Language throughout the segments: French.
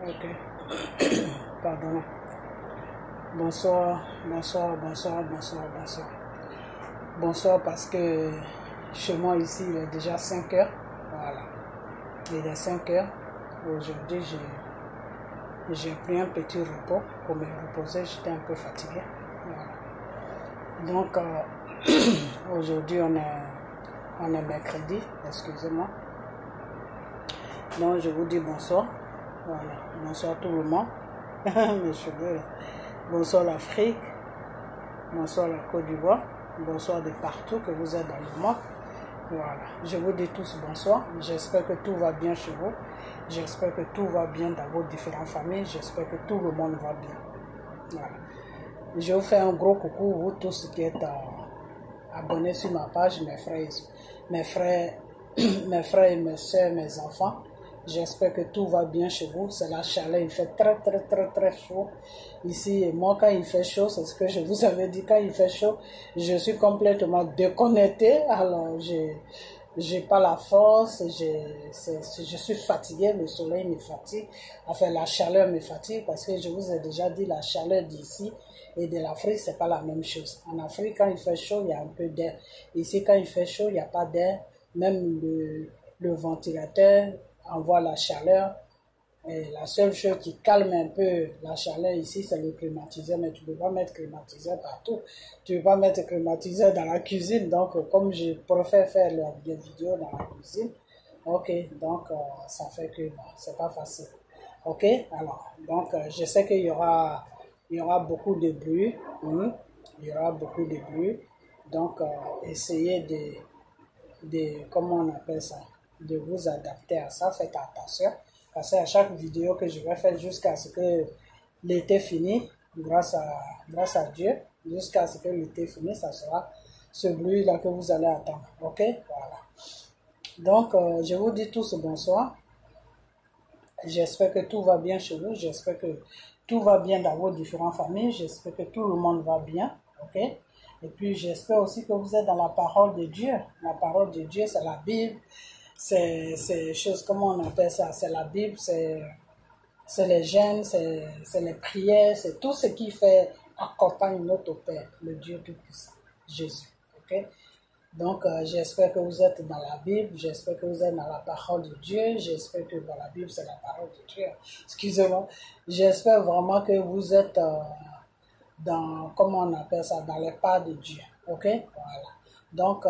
Ok. Pardon. Bonsoir, bonsoir, bonsoir, bonsoir, bonsoir. Bonsoir parce que chez moi ici, il est déjà 5 heures. Voilà. Il est 5 heures. Aujourd'hui, j'ai pris un petit repos pour me reposer. J'étais un peu fatigué. Voilà. Donc, aujourd'hui, on est mercredi. Excusez-moi. Donc, je vous dis bonsoir. Voilà. Bonsoir tout le monde. Mes cheveux. Bonsoir l'Afrique. Bonsoir la Côte d'Ivoire. Bonsoir de partout que vous êtes dans le monde. Voilà. Je vous dis tous bonsoir. J'espère que tout va bien chez vous. J'espère que tout va bien dans vos différentes familles. J'espère que tout le monde va bien. Voilà. Je vous fais un gros coucou, vous tous qui êtes abonnés sur ma page, mes frères et mes soeurs, mes enfants. J'espère que tout va bien chez vous. C'est la chaleur, il fait très chaud ici. Et moi, quand il fait chaud, c'est ce que je vous avais dit, quand il fait chaud, je suis complètement déconnecté. Alors, j'ai pas la force, je suis fatigué, le soleil me fatigue, enfin la chaleur me fatigue parce que je vous ai déjà dit, la chaleur d'ici et de l'Afrique, c'est pas la même chose. En Afrique, quand il fait chaud, il y a un peu d'air. Ici, quand il fait chaud, il n'y a pas d'air. Même le ventilateur envoie la chaleur. Et la seule chose qui calme un peu la chaleur ici, c'est le climatiseur, mais tu ne peux pas mettre climatiseur partout. Tu ne peux pas mettre climatiseur dans la cuisine. Donc, comme je préfère faire des vidéos dans la cuisine, ok, donc ça fait que bon, c'est pas facile. Ok, alors, donc je sais qu'il y aura beaucoup de bruit. Il y aura beaucoup de bruit. Donc, essayez comment on appelle ça, de vous adapter à ça, faites attention. Parce qu'à chaque vidéo que je vais faire jusqu'à ce que l'été finisse, grâce à Dieu, jusqu'à ce que l'été finisse, ça sera ce bruit-là que vous allez attendre. Ok? Voilà. Donc, je vous dis tous bonsoir. J'espère que tout va bien chez vous. J'espère que tout va bien dans vos différentes familles. J'espère que tout le monde va bien. Ok? Et puis, j'espère aussi que vous êtes dans la parole de Dieu. La parole de Dieu, c'est la Bible. C'est choses, comment on appelle ça? C'est la Bible, c'est les jeûnes, c'est les prières, c'est tout ce qui fait accompagne notre Père, le Dieu Tout-Puissant, Jésus. Ok? Donc, j'espère que vous êtes dans la Bible, j'espère que vous êtes dans la parole de Dieu, j'espère que dans la Bible, c'est la parole de Dieu. Excusez-moi. J'espère vraiment que vous êtes dans, comment on appelle ça, dans les pas de Dieu. Ok? Voilà. Donc,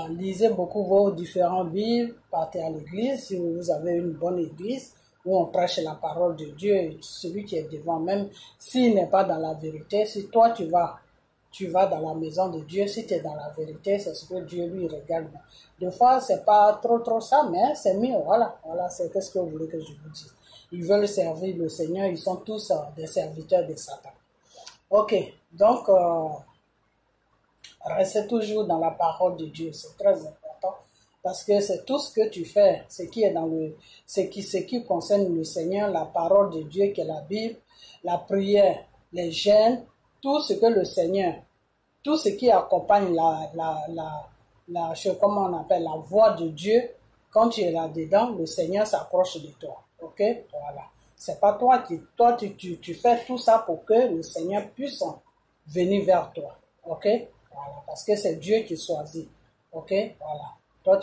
lisez beaucoup vos différents Bibles, partez à l'église, si vous avez une bonne église, où on prêche la parole de Dieu, et celui qui est devant, même s'il n'est pas dans la vérité, si toi tu vas dans la maison de Dieu, si tu es dans la vérité, c'est ce que Dieu lui regarde. Des fois, c'est pas trop ça, mais c'est mieux, voilà, c'est ce que vous voulez que je vous dise. Ils veulent servir le Seigneur, ils sont tous des serviteurs de Satan. Ok, donc, restez toujours dans la parole de Dieu, c'est très important, parce que c'est tout ce que tu fais, ce qui concerne le Seigneur, la parole de Dieu qui est la Bible, la prière, les jeûnes, tout ce que le Seigneur, tout ce qui accompagne comment on appelle, la voix de Dieu, quand tu es là-dedans, le Seigneur s'approche de toi. Ok? Voilà. C'est pas toi tu fais tout ça pour que le Seigneur puisse venir vers toi. Ok? Voilà. Parce que c'est Dieu qui choisit. Ok? Voilà. Toi,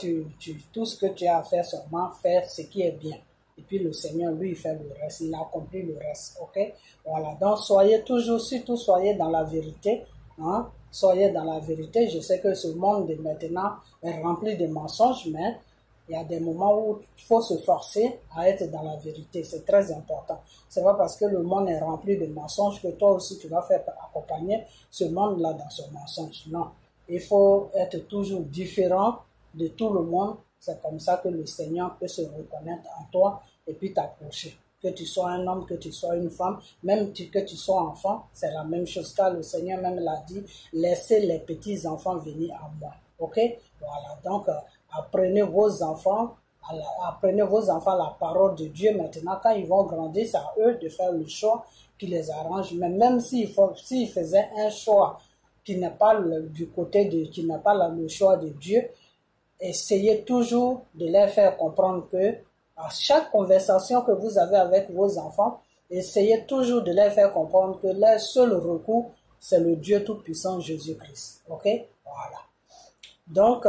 tout ce que tu as à faire seulement, faire ce qui est bien. Et puis le Seigneur, lui, il fait le reste. Il accomplit le reste. Ok? Voilà. Donc, surtout soyez dans la vérité. Hein? Soyez dans la vérité. Je sais que ce monde de maintenant est rempli de mensonges, mais il y a des moments où il faut se forcer à être dans la vérité. C'est très important. C'est pas parce que le monde est rempli de mensonges que toi aussi tu vas faire accompagner ce monde-là dans ce mensonge. Non. Il faut être toujours différent de tout le monde. C'est comme ça que le Seigneur peut se reconnaître en toi et puis t'approcher. Que tu sois un homme, que tu sois une femme, même que tu sois enfant, c'est la même chose. Car le Seigneur même l'a dit, laissez les petits enfants venir à moi. Ok? Voilà. Donc, apprenez vos enfants la parole de Dieu. Maintenant, quand ils vont grandir, c'est à eux de faire le choix qui les arrange. Mais même s'ils faisaient un choix qui n'est pas qui n'est pas le choix de Dieu, essayez toujours de leur faire comprendre que À chaque conversation que vous avez avec vos enfants, essayez toujours de les faire comprendre que leur seul recours, c'est le Dieu Tout-Puissant Jésus-Christ. Ok? Voilà. Donc,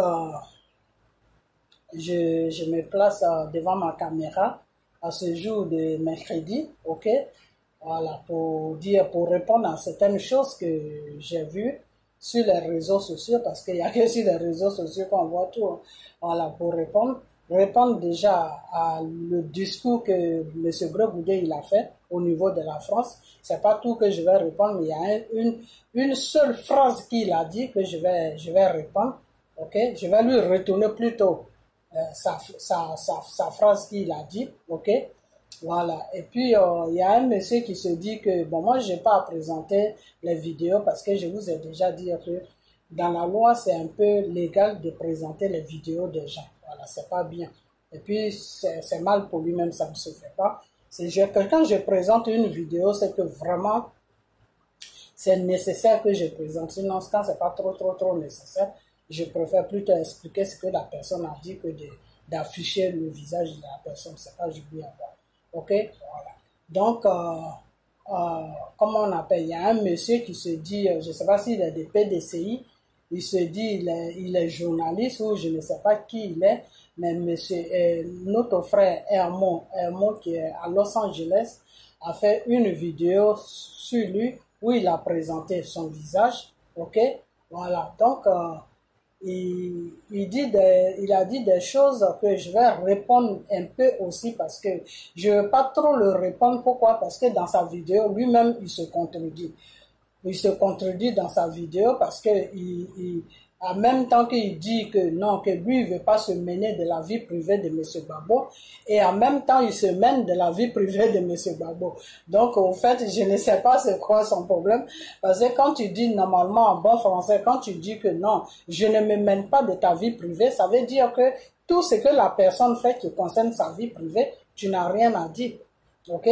je me place devant ma caméra à ce jour de mercredi, ok? Voilà, pour répondre à certaines choses que j'ai vues sur les réseaux sociaux, parce qu'il n'y a que sur les réseaux sociaux qu'on voit tout. Hein. Voilà, pour répondre déjà à le discours que M. Breboudet il a fait au niveau de la France. C'est pas tout que je vais répondre, mais il y a une seule phrase qu'il a dit que je vais répondre. Ok, je vais lui retourner plutôt sa phrase qu'il a dit. Ok, voilà. Et puis il y a un monsieur qui se dit que bon, moi j'ai pas à présenter les vidéos parce que je vous ai déjà dit que dans la loi c'est un peu légal de présenter les vidéos des gens. Voilà, c'est pas bien. Et puis c'est mal pour lui-même, ça ne se fait pas. Quand je présente une vidéo, c'est que vraiment c'est nécessaire que je présente. Sinon, quand c'est pas trop nécessaire, je préfère plutôt expliquer ce que la personne a dit que d'afficher le visage de la personne. C'est pas joli à voir. Ok, voilà. Donc, comment on appelle? Il y a un monsieur qui se dit, je ne sais pas s'il est de PDCI, il se dit il est journaliste ou je ne sais pas qui il est, mais monsieur, notre frère Hermon qui est à Los Angeles a fait une vidéo sur lui où il a présenté son visage. Ok, voilà. Donc il a dit des choses que je vais répondre un peu aussi parce que je ne veux pas trop le répondre. Pourquoi? Parce que dans sa vidéo, lui-même, il se contredit. Il se contredit dans sa vidéo parce que en même temps qu'il dit que non, que lui, il ne veut pas se mêler de la vie privée de M. Gbagbo, et en même temps, il se mène de la vie privée de M. Gbagbo. Donc, au fait, je ne sais pas c'est quoi son problème, parce que quand tu dis normalement en bon français, quand tu dis que non, je ne me mène pas de ta vie privée, ça veut dire que tout ce que la personne fait qui concerne sa vie privée, tu n'as rien à dire. Ok?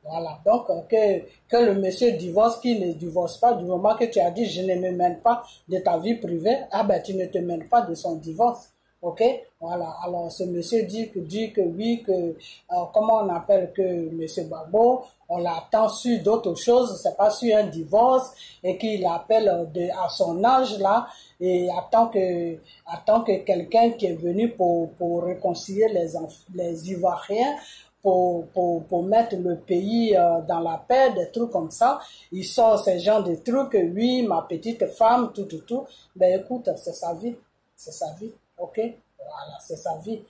Voilà, donc que le monsieur divorce, qu'il ne divorce pas, du moment que tu as dit je ne me mêle pas de ta vie privée, ah ben tu ne te mêles pas de son divorce, ok? Voilà, alors ce monsieur dit que oui, que comment on appelle que monsieur Gbagbo, on l'attend sur d'autres choses, c'est pas sur un divorce, et qu'il appelle à son âge là, et attend que quelqu'un qui est venu pour réconcilier les Ivoiriens, pour mettre le pays dans la paix, des trucs comme ça. Il sort ces genres de trucs, oui, ma petite femme, tout. Ben écoute, c'est sa vie, ok? Voilà, c'est sa vie.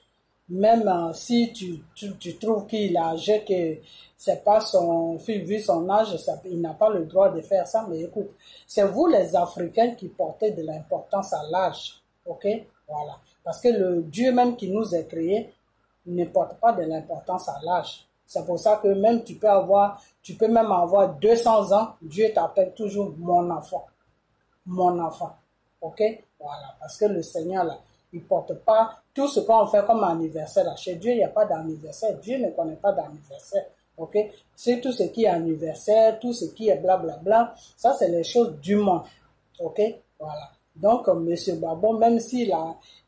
Même si tu trouves qu'il a âgé, que c'est pas son fils, vu son âge, il n'a pas le droit de faire ça, mais écoute, c'est vous les Africains qui portez de l'importance à l'âge, ok? Voilà. Parce que le Dieu même qui nous a créés, ne porte pas de l'importance à l'âge. C'est pour ça que même tu peux même avoir 200 ans, Dieu t'appelle toujours mon enfant. Mon enfant. Ok? Voilà. Parce que le Seigneur, là, il porte pas tout ce qu'on fait comme anniversaire. Là. Chez Dieu, il n'y a pas d'anniversaire. Dieu ne connaît pas d'anniversaire. Ok? C'est tout ce qui est anniversaire, tout ce qui est blablabla. Ça, c'est les choses du monde. Ok? Voilà. Donc, M. Gbagbo, même s'il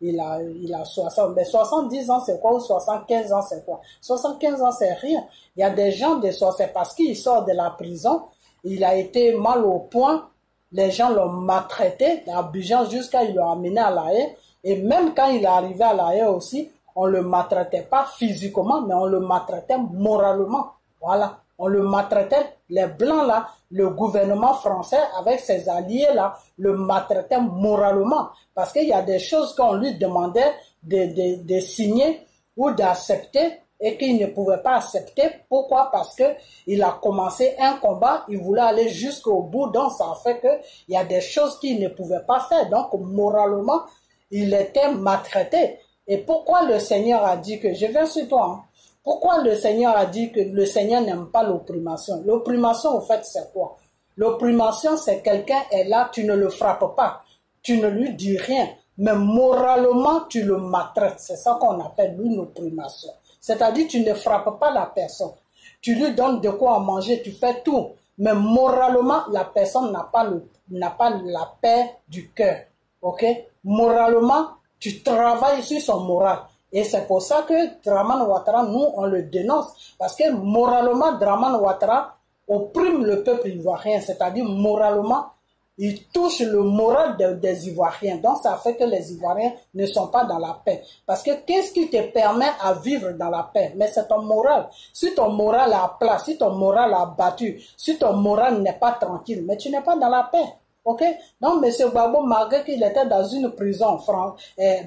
il a 60, mais 70 ans, c'est quoi? Ou 75 ans, c'est quoi? 75 ans, c'est rien. Il y a des gens de 60, c'est parce qu'il sort de la prison, il a été mal au point, les gens l'ont maltraité, à Abidjan, jusqu'à ils l'ont amené à La Haye, et même quand il est arrivé à La Haye aussi, on le maltraitait pas physiquement, mais on le maltraitait moralement. Voilà. On le maltraitait, les Blancs là, le gouvernement français avec ses alliés là, le maltraitait moralement. Parce qu'il y a des choses qu'on lui demandait de signer ou d'accepter et qu'il ne pouvait pas accepter. Pourquoi? Parce que il a commencé un combat, il voulait aller jusqu'au bout, donc ça fait que il y a des choses qu'il ne pouvait pas faire. Donc moralement, il était maltraité. Et pourquoi le Seigneur a dit que, je viens sur toi, hein, pourquoi le Seigneur a dit que le Seigneur n'aime pas l'opprimation? L'opprimation, au fait, c'est quoi? L'opprimation, c'est quelqu'un est là, tu ne le frappes pas, tu ne lui dis rien, mais moralement, tu le maltraites. C'est ça qu'on appelle une opprimation. C'est-à-dire, tu ne frappes pas la personne. Tu lui donnes de quoi manger, tu fais tout. Mais moralement, la personne n'a pas la paix du cœur. Ok? Moralement, tu travailles sur son moral. Et c'est pour ça que Dramane Ouattara, nous, on le dénonce. Parce que moralement, Dramane Ouattara opprime le peuple ivoirien. C'est-à-dire, moralement, il touche le moral des Ivoiriens. Donc, ça fait que les Ivoiriens ne sont pas dans la paix. Parce que qu'est-ce qui te permet à vivre dans la paix? Mais c'est ton moral. Si ton moral est à plat, si ton moral est abattu, si ton moral n'est pas tranquille, mais tu n'es pas dans la paix. Ok? Donc, M. Gbagbo, malgré qu'il était dans une prison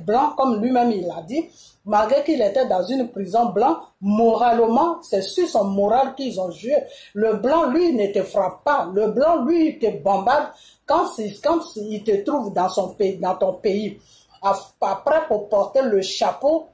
blanc, comme lui-même il l'a dit, malgré qu'il était dans une prison blanc, moralement, c'est sur son moral qu'ils ont joué. Le blanc, lui, ne te frappe pas. Le blanc, lui, il te bombarde quand il te trouve dans ton pays. Après, pour porter le chapeau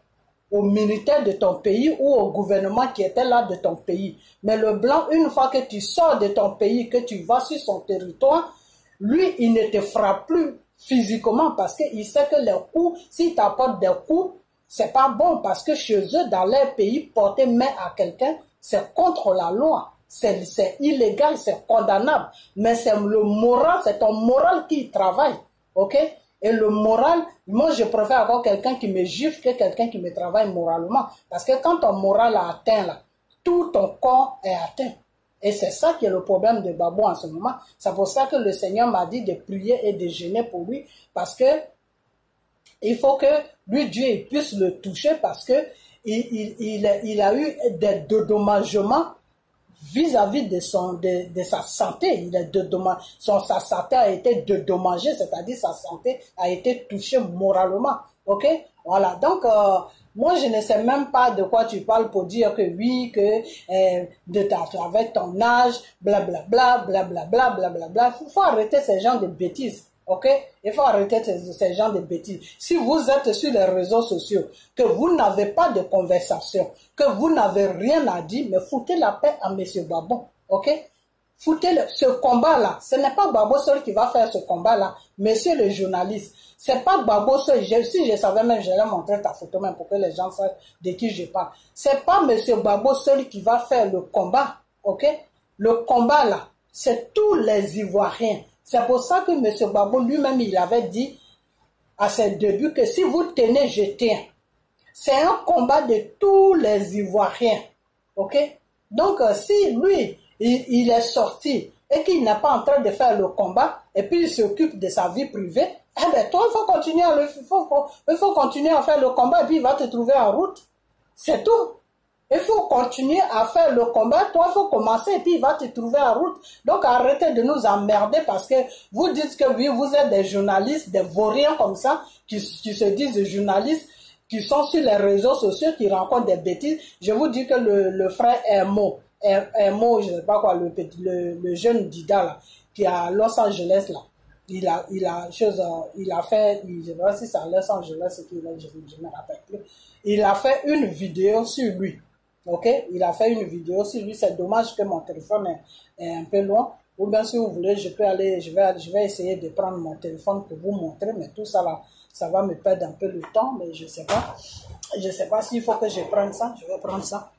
aux militaires de ton pays ou au gouvernement qui était là de ton pays. Mais le blanc, une fois que tu sors de ton pays, que tu vas sur son territoire, lui, il ne te frappe plus physiquement parce qu'il sait que les coups, s'il t'apporte des coups, c'est pas bon parce que chez eux, dans leur pays, porter main à quelqu'un, c'est contre la loi. C'est illégal, c'est condamnable. Mais c'est le moral, c'est ton moral qui travaille. Ok? Et le moral, moi, je préfère avoir quelqu'un qui me gifle que quelqu'un qui me travaille moralement. Parce que quand ton moral est atteint, là, tout ton corps est atteint. Et c'est ça qui est le problème de Gbagbo en ce moment. C'est pour ça que le Seigneur m'a dit de prier et de jeûner pour lui. Parce que il faut que lui, Dieu, puisse le toucher parce que il a eu des dédommagements vis-à-vis de sa santé. Sa santé a été dédommagée, c'est-à-dire sa santé a été touchée moralement. Ok? Voilà. Donc, moi, je ne sais même pas de quoi tu parles pour dire que oui, que avec ton âge, blablabla, blablabla, blablabla. Il faut arrêter ces gens de bêtises. Ok? Il faut arrêter ces gens de bêtises. Si vous êtes sur les réseaux sociaux, que vous n'avez pas de conversation, que vous n'avez rien à dire, mais foutez la paix à M. Gbagbo. Ok? Foutez ce combat-là. Ce n'est pas Gbagbo seul qui va faire ce combat-là. Monsieur le journaliste, c'est pas Gbagbo seul. Si je savais même, j'allais montrer ta photo même pour que les gens sachent de qui je parle. C'est pas M. Gbagbo seul qui va faire le combat. Ok? Le combat-là, c'est tous les Ivoiriens. C'est pour ça que M. Gbagbo lui-même, il avait dit à ses débuts que si vous tenez, je tiens. C'est un combat de tous les Ivoiriens. Ok? Donc, si lui, il est sorti et qu'il n'est pas en train de faire le combat et puis il s'occupe de sa vie privée, eh bien, toi, il faut continuer à faire le combat et puis il va te trouver en route. C'est tout. Il faut continuer à faire le combat. Toi, il faut commencer et puis il va te trouver en route. Donc, arrêtez de nous emmerder parce que vous dites que oui, vous êtes des journalistes, des vauriens comme ça, qui se disent journalistes, qui sont sur les réseaux sociaux, qui rencontrent des bêtises. Je vous dis que le frère Hermo, je ne sais pas quoi, le jeune Dida là, qui est à Los Angeles là, il a fait, je ne sais pas si c'est à Los Angeles, je ne me rappelle plus. Il a fait une vidéo sur lui. Ok, il a fait une vidéo sur lui. C'est dommage que mon téléphone est un peu loin. Ou bien si vous voulez, je vais essayer de prendre mon téléphone pour vous montrer. Mais tout ça là, ça va me perdre un peu le temps. Mais je sais pas. Je sais pas s'il faut que je prenne ça. Je vais prendre ça.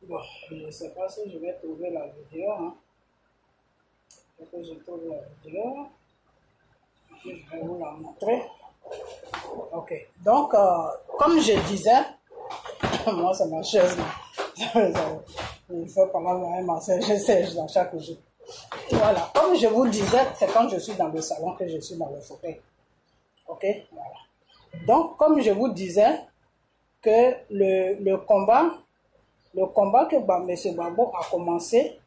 Bon, je ne sais pas si je vais trouver la vidéo. Hein. Il faut que je trouve la vidéo. Je vais vous la montrer. Ok. Donc, comme je disais, moi c'est ma chaise là. Il faut parler avec ma chaise, je sais, dans chaque jour. Voilà. Comme je vous disais, c'est quand je suis dans le salon que je suis dans le fauteuil. Ok. Voilà. Donc, comme je vous disais, que le combat que M. Gbagbo a commencé,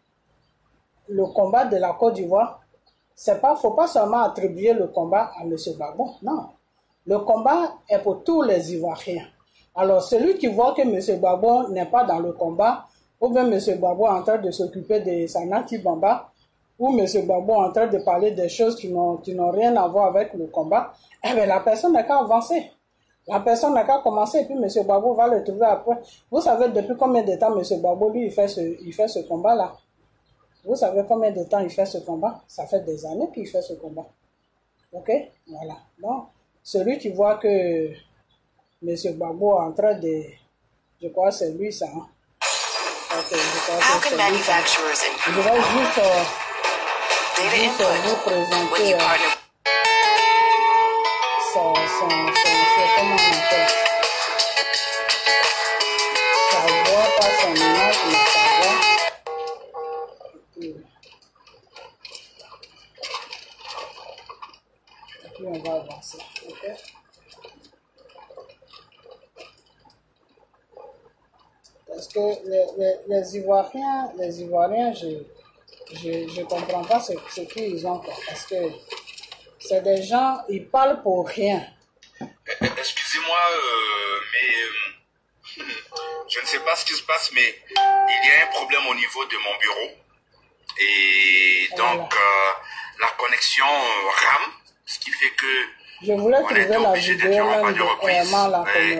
le combat de la Côte d'Ivoire, faut pas seulement attribuer le combat à M. Gbagbo, non. Le combat est pour tous les Ivoiriens. Alors, celui qui voit que M. Gbagbo n'est pas dans le combat, ou bien M. Gbagbo est en train de s'occuper de Sanati Bamba, ou M. Gbagbo est en train de parler des choses qui n'ont rien à voir avec le combat, eh bien, la personne n'a qu'à avancer. La personne n'a qu'à commencer et puis M. Gbagbo va le trouver après. Vous savez depuis combien de temps M. Gbagbo, lui, il fait ce combat-là? Vous savez combien de temps il fait ce combat? Ça fait des années qu'il fait ce combat. Ok, voilà. Donc, celui qui voit que M. Gbagbo est en train de... Je crois que c'est lui ça. Hein? Ok, je crois que c'est lui ça. Je vais juste vous présenter comment on appelle sa voix, pas son image, mais sa voix. Et puis on va avancer. Ok. Parce que les Ivoiriens, je comprends pas ce qu'ils ont, quoi. Parce que c'est des gens, ils parlent pour rien. Excusez-moi, mais je ne sais pas ce qui se passe, mais il y a un problème au niveau de mon bureau. Et donc, la connexion rame, ce qui fait que je voulais trouver la vidéo même de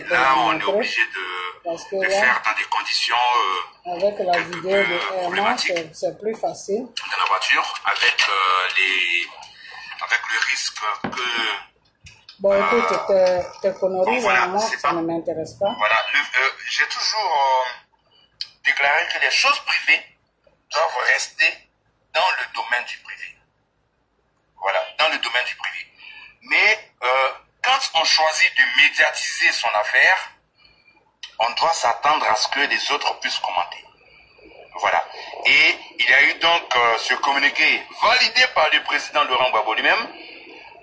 là, on est obligé de faire dans des conditions avec la vidéo de Herman, c'est plus facile. Dans la voiture, avec le risque que... Bon, écoute, tes conneries, voilà, moi, ça ne m'intéresse pas. Voilà, j'ai toujours déclaré que les choses privées doivent rester dans le domaine du privé. Voilà, dans le domaine du privé. Mais quand on choisit de médiatiser son affaire, on doit s'attendre à ce que les autres puissent commenter. Voilà. Et il y a eu donc ce communiqué validé par le président Laurent Gbagbo lui-même,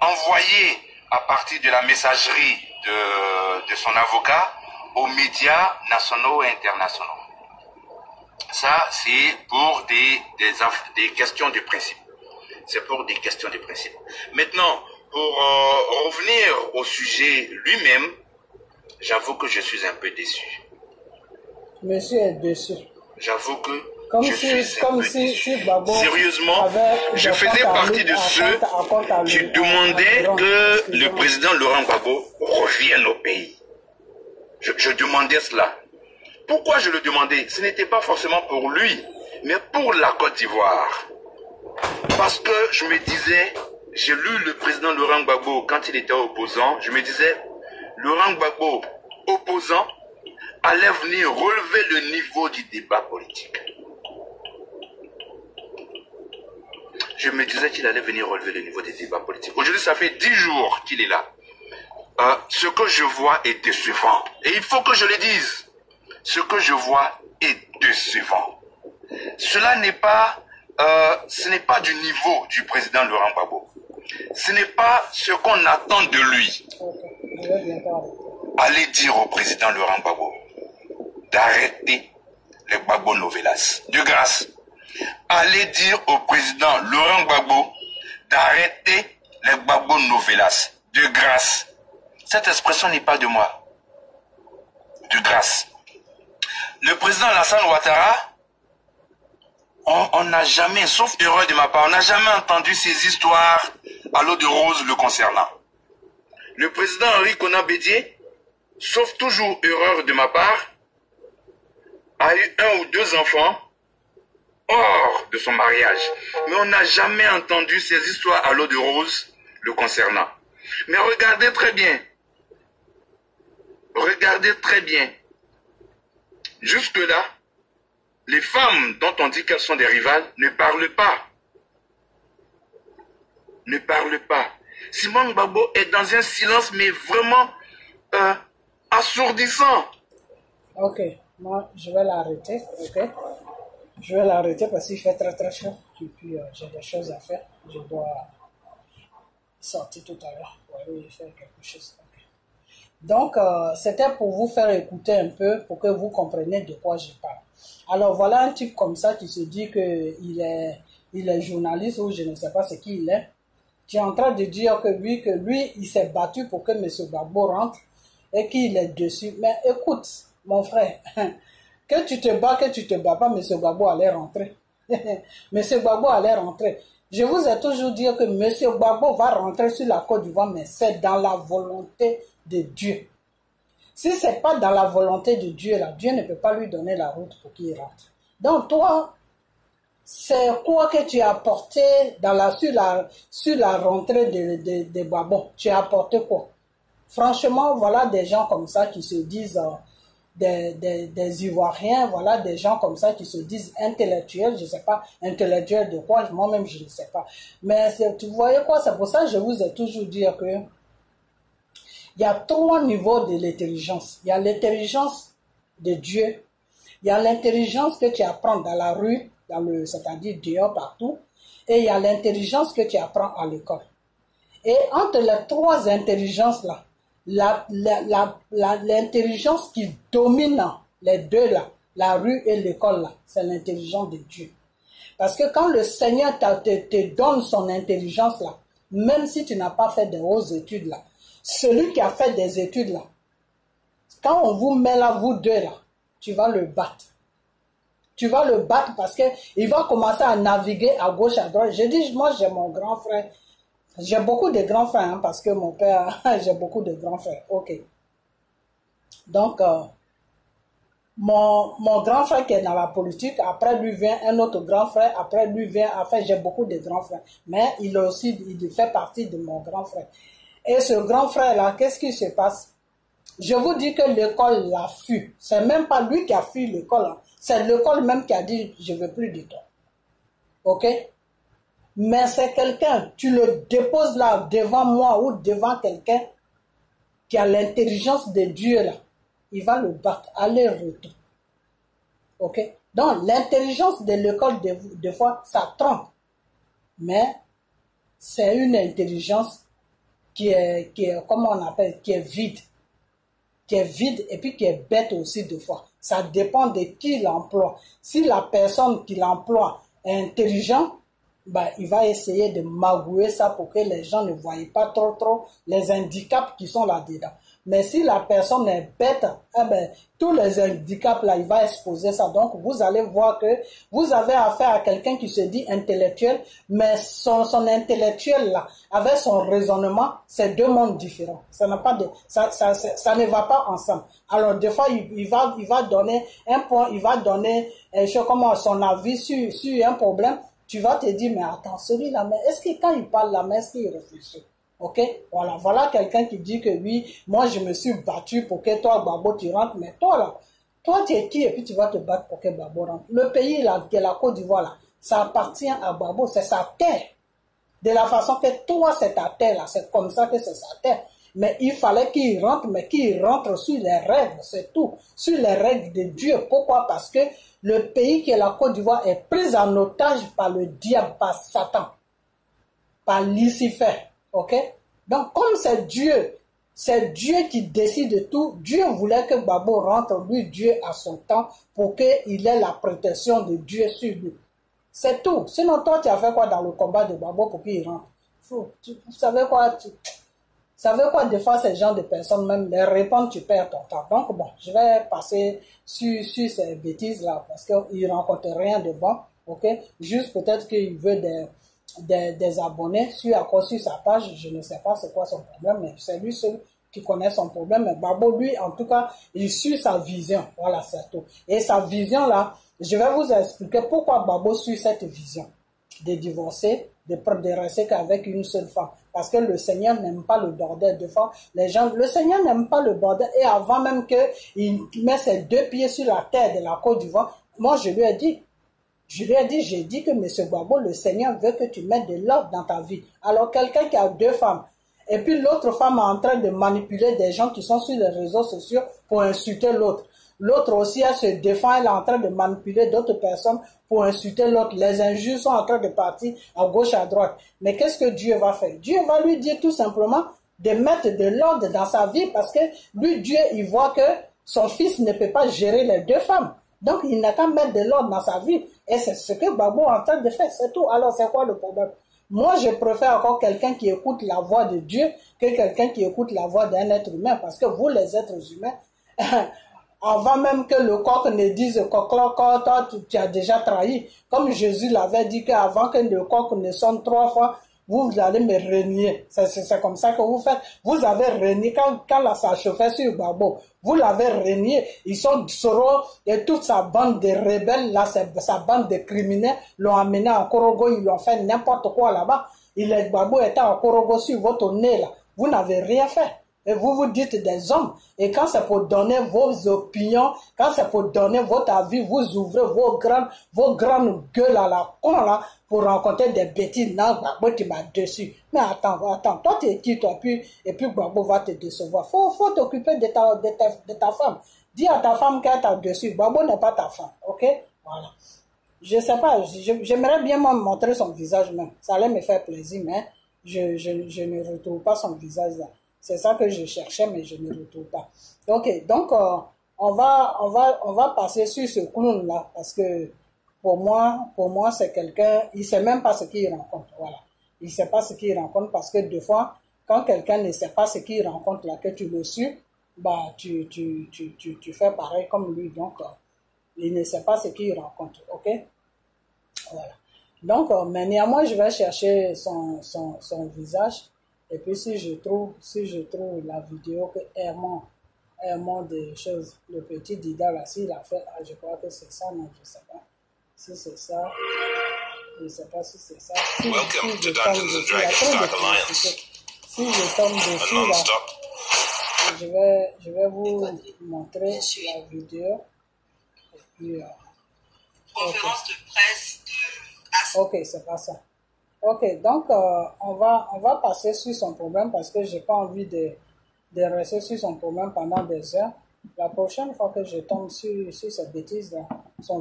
envoyé à partir de la messagerie de son avocat aux médias nationaux et internationaux. Ça, c'est pour des questions de principe. C'est pour des questions de principe. Maintenant, pour revenir au sujet lui-même, j'avoue que je suis un peu déçu. Monsieur est déçu. J'avoue que si Gbagbo sérieusement, je faisais partie de ceux qui demandaient que le président Laurent Gbagbo revienne au pays. Je demandais cela. Pourquoi je le demandais? Ce n'était pas forcément pour lui, mais pour la Côte d'Ivoire. Parce que je me disais, j'ai lu le président Laurent Gbagbo quand il était opposant, je me disais, Laurent Gbagbo, opposant, allait venir relever le niveau du débat politique. Je me disais qu'il allait venir relever le niveau des débats politiques. Aujourd'hui, ça fait 10 jours qu'il est là. Ce que je vois est décevant. Et il faut que je le dise. Ce que je vois est décevant. Cela n'est pas, ce n'est pas du niveau du président Laurent Gbagbo. Ce n'est pas ce qu'on attend de lui. Allez dire au président Laurent Gbagbo d'arrêter les Gbagbo Novelas. De grâce. Allez dire au président Laurent Gbagbo d'arrêter les Gbagbo Novelas. De grâce. Cette expression n'est pas de moi. De grâce. Le président Alassane Ouattara, on n'a jamais, sauf erreur de ma part, on n'a jamais entendu ces histoires à l'eau de rose le concernant. Le président Henri Konan Bédié, sauf toujours erreur de ma part, a eu 1 ou 2 enfants hors de son mariage. Mais on n'a jamais entendu ces histoires à l'eau de rose le concernant. Mais regardez très bien. Regardez très bien. Jusque-là, les femmes dont on dit qu'elles sont des rivales ne parlent pas. Ne parlent pas. Simone Gbagbo est dans un silence, mais vraiment assourdissant. Ok, moi je vais l'arrêter, ok? Je vais l'arrêter parce qu'il fait très très chaud. Et puis j'ai des choses à faire. Je dois sortir tout à l'heure pour aller faire quelque chose. Okay. Donc, c'était pour vous faire écouter un peu, pour que vous compreniez de quoi je parle. Alors, voilà un type comme ça qui se dit qu'il est journaliste ou je ne sais pas ce qu'il est, qui est en train de dire que lui, il s'est battu pour que M. Gbagbo rentre et qu'il est dessus. Mais écoute, mon frère, que tu te bats pas, M. Gbagbo allait rentrer. M. Gbagbo allait rentrer. Je vous ai toujours dit que M. Gbagbo va rentrer sur la Côte d'Ivoire, mais c'est dans la volonté de Dieu. Si ce n'est pas dans la volonté de Dieu, là, Dieu ne peut pas lui donner la route pour qu'il rentre. Donc toi, c'est quoi que tu as apporté sur la rentrée de Gbagbo? Tu as apporté quoi? Franchement, voilà des gens comme ça qui se disent des Ivoiriens, voilà des gens comme ça qui se disent intellectuels, je ne sais pas, intellectuels de quoi, moi-même je ne sais pas. Mais tu voyez quoi, c'est pour ça que je vous ai toujours dit que il y a 3 niveaux de l'intelligence. Il y a l'intelligence de Dieu, il y a l'intelligence que tu apprends dans la rue, c'est-à-dire dehors partout, et il y a l'intelligence que tu apprends à l'école. Et entre les 3 intelligences-là, l'intelligence qui domine les deux là, la rue et l'école là, c'est l'intelligence de Dieu. Parce que quand le Seigneur te donne son intelligence là, même si tu n'as pas fait de hautes études là, celui qui a fait des études là, quand on vous met là, vous deux là, tu vas le battre. Tu vas le battre parce qu'il va commencer à naviguer à gauche, à droite. Je dis, moi j'ai mon grand frère. J'ai beaucoup de grands frères, hein, parce que mon père, j'ai beaucoup de grands frères. Ok. Donc, mon grand frère qui est dans la politique, après lui vient un autre grand frère, après lui vient, enfin, j'ai beaucoup de grands frères. Mais il fait partie de mon grand frère. Et ce grand frère-là, qu'est-ce qui se passe? Je vous dis que l'école l'a fui. C'est même pas lui qui a fui l'école. Hein. C'est l'école même qui a dit, je veux plus de toi. Ok? Mais c'est quelqu'un, tu le déposes là devant moi ou devant quelqu'un qui a l'intelligence de Dieu là, il va le battre, aller-retour. Ok? Donc l'intelligence de l'école, des fois, ça trompe. Mais c'est une intelligence qui est, comment on appelle, qui est vide. Qui est vide et puis qui est bête aussi des fois. Ça dépend de qui l'emploie. Si la personne qui l'emploie est intelligente, ben, il va essayer de magouer ça pour que les gens ne voient pas trop les handicaps qui sont là-dedans. Mais si la personne est bête, eh ben, tous les handicaps là, il va exposer ça. Donc, vous allez voir que vous avez affaire à quelqu'un qui se dit intellectuel, mais son intellectuel là, avec son raisonnement, c'est 2 mondes différents. Ça n'a pas de, ça ne va pas ensemble. Alors, des fois, il va donner un point, il va donner, son avis sur un problème. Tu vas te dire, mais attends, celui-là, mais est-ce que quand il parle là, mais est-ce qu'il réfléchit? Ok? Voilà quelqu'un qui dit que oui, moi je me suis battu pour que toi, Gbagbo, tu rentres, mais toi là, toi tu es qui et puis tu vas te battre pour que Gbagbo rentre. Le pays là, qui est la Côte d'Ivoire là, ça appartient à Gbagbo, c'est sa terre. De la façon que toi c'est ta terre là, c'est comme ça que c'est sa terre. Mais il fallait qu'il rentre, mais qu'il rentre sur les règles, c'est tout. Sur les règles de Dieu. Pourquoi? Parce que le pays qui est la Côte d'Ivoire est pris en otage par le diable, par Satan, par Lucifer. Ok? Donc, comme c'est Dieu qui décide de tout. Dieu voulait que Gbagbo rentre, lui, Dieu à son temps, pour qu'il ait la protection de Dieu sur lui. C'est tout. Sinon, toi, tu as fait quoi dans le combat de Gbagbo pour qu'il rentre? Vous savez quoi? savez quoi, des fois, ces gens de personnes, même les répondre, tu perds ton temps. Donc, bon, je vais passer sur ces bêtises-là, parce qu'il ne rencontre rien de bon, ok? Juste peut-être qu'il veut des abonnés sur sa page, je ne sais pas c'est quoi son problème, mais c'est lui seul qui connaît son problème. Mais Gbagbo, lui, en tout cas, il suit sa vision. Voilà, c'est tout. Et sa vision-là, je vais vous expliquer pourquoi Gbagbo suit cette vision de divorcer, de rester qu'avec une seule femme. Parce que le Seigneur n'aime pas le bordel. Des fois, le Seigneur n'aime pas le bordel. Et avant même qu'il mette ses 2 pieds sur la terre de la Côte d'Ivoire, moi, j'ai dit que M. Gbagbo, le Seigneur veut que tu mettes de l'ordre dans ta vie. Alors, quelqu'un qui a 2 femmes, et puis l'autre femme est en train de manipuler des gens qui sont sur les réseaux sociaux pour insulter l'autre. L'autre aussi, elle se défend, elle est en train de manipuler d'autres personnes pour insulter l'autre. Les injures sont en train de partir à gauche, à droite. Mais qu'est-ce que Dieu va faire? Dieu va lui dire tout simplement de mettre de l'ordre dans sa vie parce que lui, Dieu, il voit que son fils ne peut pas gérer les 2 femmes. Donc, il n'a qu'à mettre de l'ordre dans sa vie. Et c'est ce que Gbagbo est en train de faire, c'est tout. Alors, c'est quoi le problème? Moi, je préfère encore quelqu'un qui écoute la voix de Dieu que quelqu'un qui écoute la voix d'un être humain. Parce que vous, les êtres humains, avant même que le coq ne dise « toi, tu as déjà trahi ». Comme Jésus l'avait dit qu'avant que le coq ne sonne 3 fois, vous allez me renier. C'est comme ça que vous faites. Vous avez renié, quand ça chauffait sur Gbagbo, vous l'avez renié. Ils sont Soro et toute sa bande de rebelles, là, sa bande de criminels, l'ont amené en Korogo, ils lui ont fait n'importe quoi là-bas. Gbagbo était en Korogo sur votre nez là. Vous n'avez rien fait. Et vous vous dites des hommes. Et quand c'est pour donner vos opinions, quand c'est pour donner votre avis, vous ouvrez vos grandes gueules à la con là, pour rencontrer des bêtises. Non, Gbagbo, tu m'as déçu. Mais attends, toi tu es qui toi, et puis Gbagbo va te décevoir. Faut t'occuper de ta femme. Dis à ta femme qu'elle t'a déçu. Gbagbo n'est pas ta femme, ok? Voilà. Je sais pas, j'aimerais bien me montrer son visage même. Ça allait me faire plaisir, mais je ne retrouve pas son visage là. C'est ça que je cherchais, mais je ne retrouve pas. Ok, donc on va passer sur ce clown là, parce que pour moi c'est quelqu'un, il sait même pas ce qu'il rencontre. Voilà, il sait pas ce qu'il rencontre parce que des fois, quand quelqu'un ne sait pas ce qu'il rencontre là, que tu le suis, bah tu fais pareil comme lui. Donc il ne sait pas ce qu'il rencontre. Ok, voilà. Donc mais néanmoins je vais chercher son visage. Et puis si je trouve la vidéo que Herman des choses, le petit Dida là, s'il a fait, je crois que c'est ça, non, je sais pas. Si c'est ça, je sais pas si c'est ça. Si je tombe dessus, si je tombe dessus là, je vais vous montrer la vidéo. Et puis, conférence de presse de... Ok, c'est pas ça. Ok, donc on va passer sur son problème parce que j'ai pas envie de rester sur son problème pendant des heures. La prochaine fois que je tombe sur cette bêtise dans son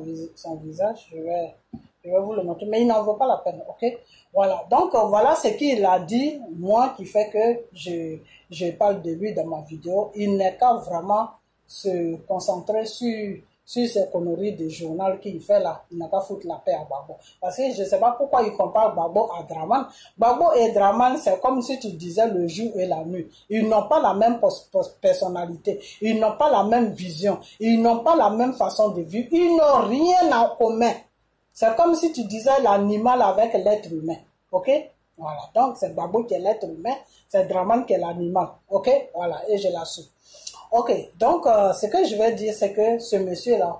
visage, je vais vous le montrer. Mais il n'en vaut pas la peine, ok? Voilà, donc voilà ce qu'il a dit, moi, qui fait que je parle de lui dans ma vidéo. Il n'est qu'à vraiment se concentrer sur ces conneries de journal qu'il fait là. Il n'a qu'à foutre la paix à Gbagbo. Parce que je ne sais pas pourquoi il compare Gbagbo à Draman. Gbagbo et Draman, c'est comme si tu disais le jour et la nuit. Ils n'ont pas la même personnalité. Ils n'ont pas la même vision. Ils n'ont pas la même façon de vivre. Ils n'ont rien en commun. C'est comme si tu disais l'animal avec l'être humain. Ok? Voilà. Donc, c'est Gbagbo qui est l'être humain. C'est Draman qui est l'animal. Ok? Voilà. Et je l'assume. Ok, donc ce que je vais dire, c'est que ce monsieur-là,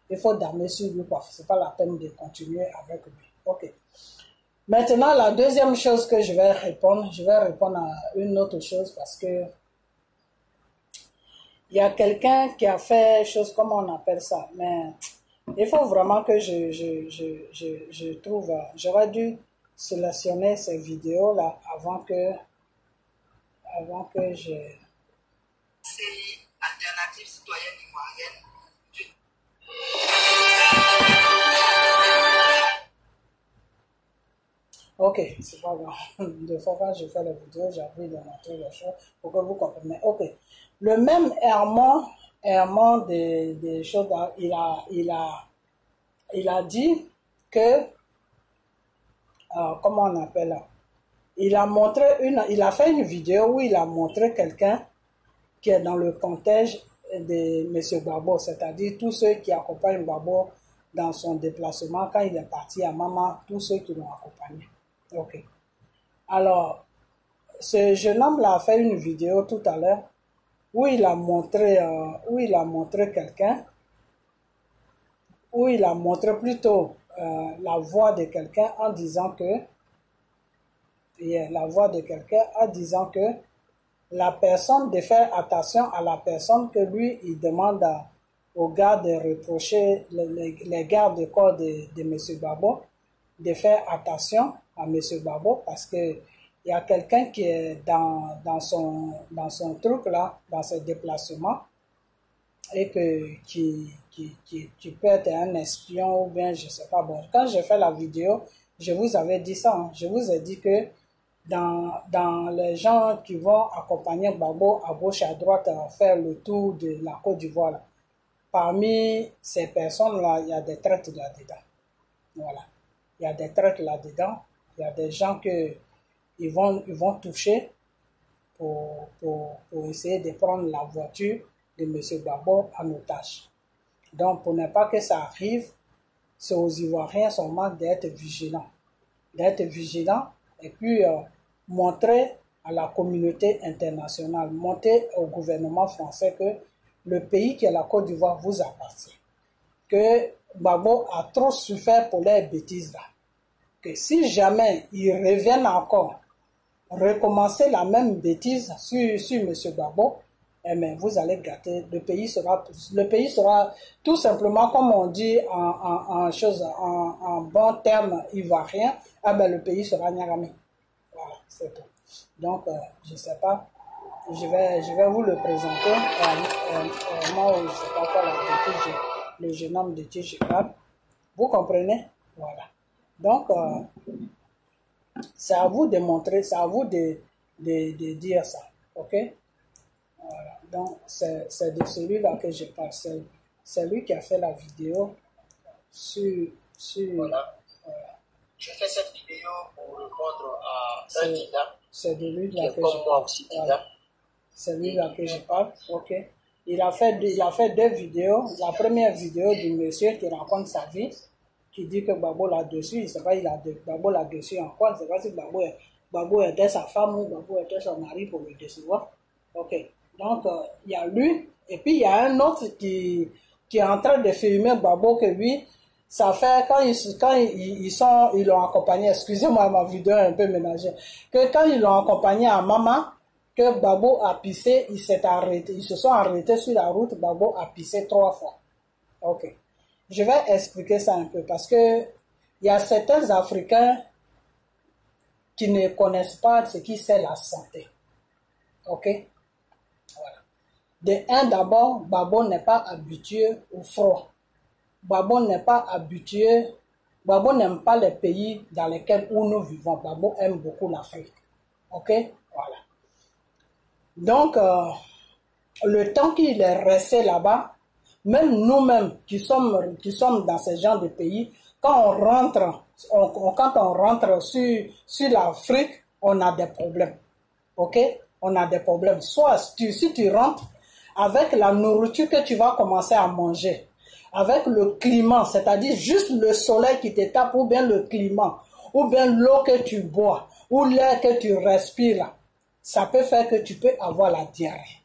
il faut damer sur lui, quoi. C'est pas la peine de continuer avec lui. Ok. Maintenant, la deuxième chose que je vais répondre à une autre chose parce que il y a quelqu'un qui a fait chose, comment on appelle ça, mais il faut vraiment que je trouve, j'aurais dû sélectionner ces vidéos-là avant que je... Alternative citoyenne ivoirienne. Ok, c'est pas grave. Des fois, quand je fais la vidéo, j'ai envie de montrer les choses pour que vous compreniez. Ok. Le même Herman des choses, il a dit que, comment on appelle là? Il a fait une vidéo où il a montré quelqu'un qui est dans le cortège de M. Gbagbo, c'est-à-dire tous ceux qui accompagnent Gbagbo dans son déplacement quand il est parti à Mama, tous ceux qui l'ont accompagné. Ok. Alors, ce jeune homme-là a fait une vidéo tout à l'heure où il a montré quelqu'un, où il a montré plutôt la voix de quelqu'un en disant que la personne de faire attention à la personne que lui, il demande aux gardes de reprocher, les gardes de corps de M. Gbagbo, de faire attention à M. Gbagbo parce que il y a quelqu'un qui est dans son truc là, dans ses déplacements, et qui peut être un espion ou bien je sais pas. Bon, quand j'ai fait la vidéo, je vous avais dit ça, hein. Je vous ai dit que dans les gens qui vont accompagner Gbagbo à gauche et à droite à faire le tour de la Côte d'Ivoire, là, parmi ces personnes-là, il y a des traites là-dedans. Voilà. Il y a des traites là-dedans. Il y a des gens que ils vont toucher pour essayer de prendre la voiture de M. Gbagbo en otage. Donc, pour ne pas que ça arrive, c'est aux Ivoiriens seulement d'être vigilants. D'être vigilants et puis montrer à la communauté internationale, montrer au gouvernement français que le pays qui est la Côte d'Ivoire vous appartient. Que Gbagbo a trop souffert pour les bêtises là. Que si jamais ils reviennent encore recommencer la même bêtise sur M. Gbagbo, eh bien, vous allez gâter. Le pays sera tout simplement, comme on dit en bon terme ivoirien, ah ben, le pays sera Niagamé. Voilà, c'est tout. Donc, je ne sais pas, je vais vous le présenter. Moi, je ne sais pas quoi, le jeune homme de Tijikab. Vous comprenez? Voilà. Donc, c'est à vous de montrer, c'est à vous de dire ça. OK? Voilà. Donc, c'est de celui-là que je parle. C'est lui qui a fait la vidéo sur voilà. Je fais cette vidéo pour répondre à un Tida. C'est de lui là que je parle. Voilà. C'est lui là que je parle. OK. Il a fait 2 vidéos. La première vidéo du monsieur qui raconte sa vie, qui dit que Gbagbo là-dessus, il ne sait pas, Gbagbo là-dessus en quoi, il ne sait pas si Gbagbo était sa femme ou Gbagbo était son mari pour le décevoir. OK. Donc, il y a lui, et puis il y a un autre qui est en train de filmer Gbagbo, que lui, ça fait, quand ils l'ont accompagné, excusez-moi, ma vidéo est un peu mélangée, que quand ils l'ont accompagné à Mama, que Gbagbo a pissé, ils se sont arrêtés sur la route, Gbagbo a pissé 3 fois. OK. Je vais expliquer ça un peu, parce que il y a certains Africains qui ne connaissent pas ce qui c'est la santé. OK? Voilà. D'abord, Gbagbo n'est pas habitué au froid. Gbagbo n'aime pas les pays dans lesquels nous vivons. Gbagbo aime beaucoup l'Afrique. OK? Voilà. Donc, le temps qu'il est resté là-bas, même nous-mêmes qui sommes dans ce genre de pays, quand on rentre sur l'Afrique, on a des problèmes. OK? On a des problèmes. Soit si tu rentres avec la nourriture que tu vas commencer à manger, avec le climat, c'est-à-dire juste le soleil qui te tape, ou bien le climat, ou bien l'eau que tu bois, ou l'air que tu respires, ça peut faire que tu peux avoir la diarrhée.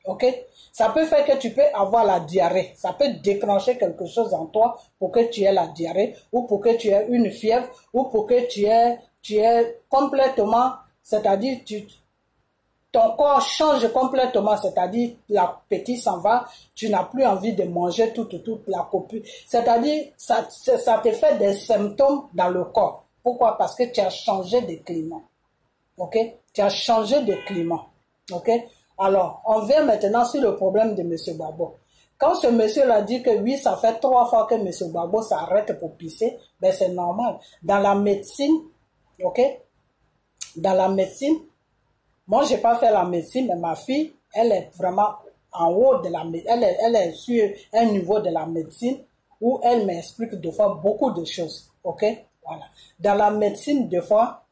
OK? Ça peut faire que tu peux avoir la diarrhée. Ça peut déclencher quelque chose en toi pour que tu aies la diarrhée, ou pour que tu aies une fièvre, ou pour que tu aies complètement, c'est-à-dire ton corps change complètement, c'est-à-dire l'appétit s'en va, tu n'as plus envie de manger toute la copie. C'est-à-dire, ça te fait des symptômes dans le corps. Pourquoi? Parce que tu as changé de climat. OK? Tu as changé de climat. OK? Alors, on vient maintenant sur le problème de M. Gbagbo. Quand ce monsieur l'a dit que oui, ça fait 3 fois que M. Gbagbo s'arrête pour pisser, ben c'est normal. Dans la médecine, OK? Dans la médecine, moi, j'ai pas fait la médecine, mais ma fille, elle est vraiment en haut de la médecine. Elle est sur un niveau de la médecine où elle m'explique des fois beaucoup de choses. OK? Voilà. Dans la médecine, des fois,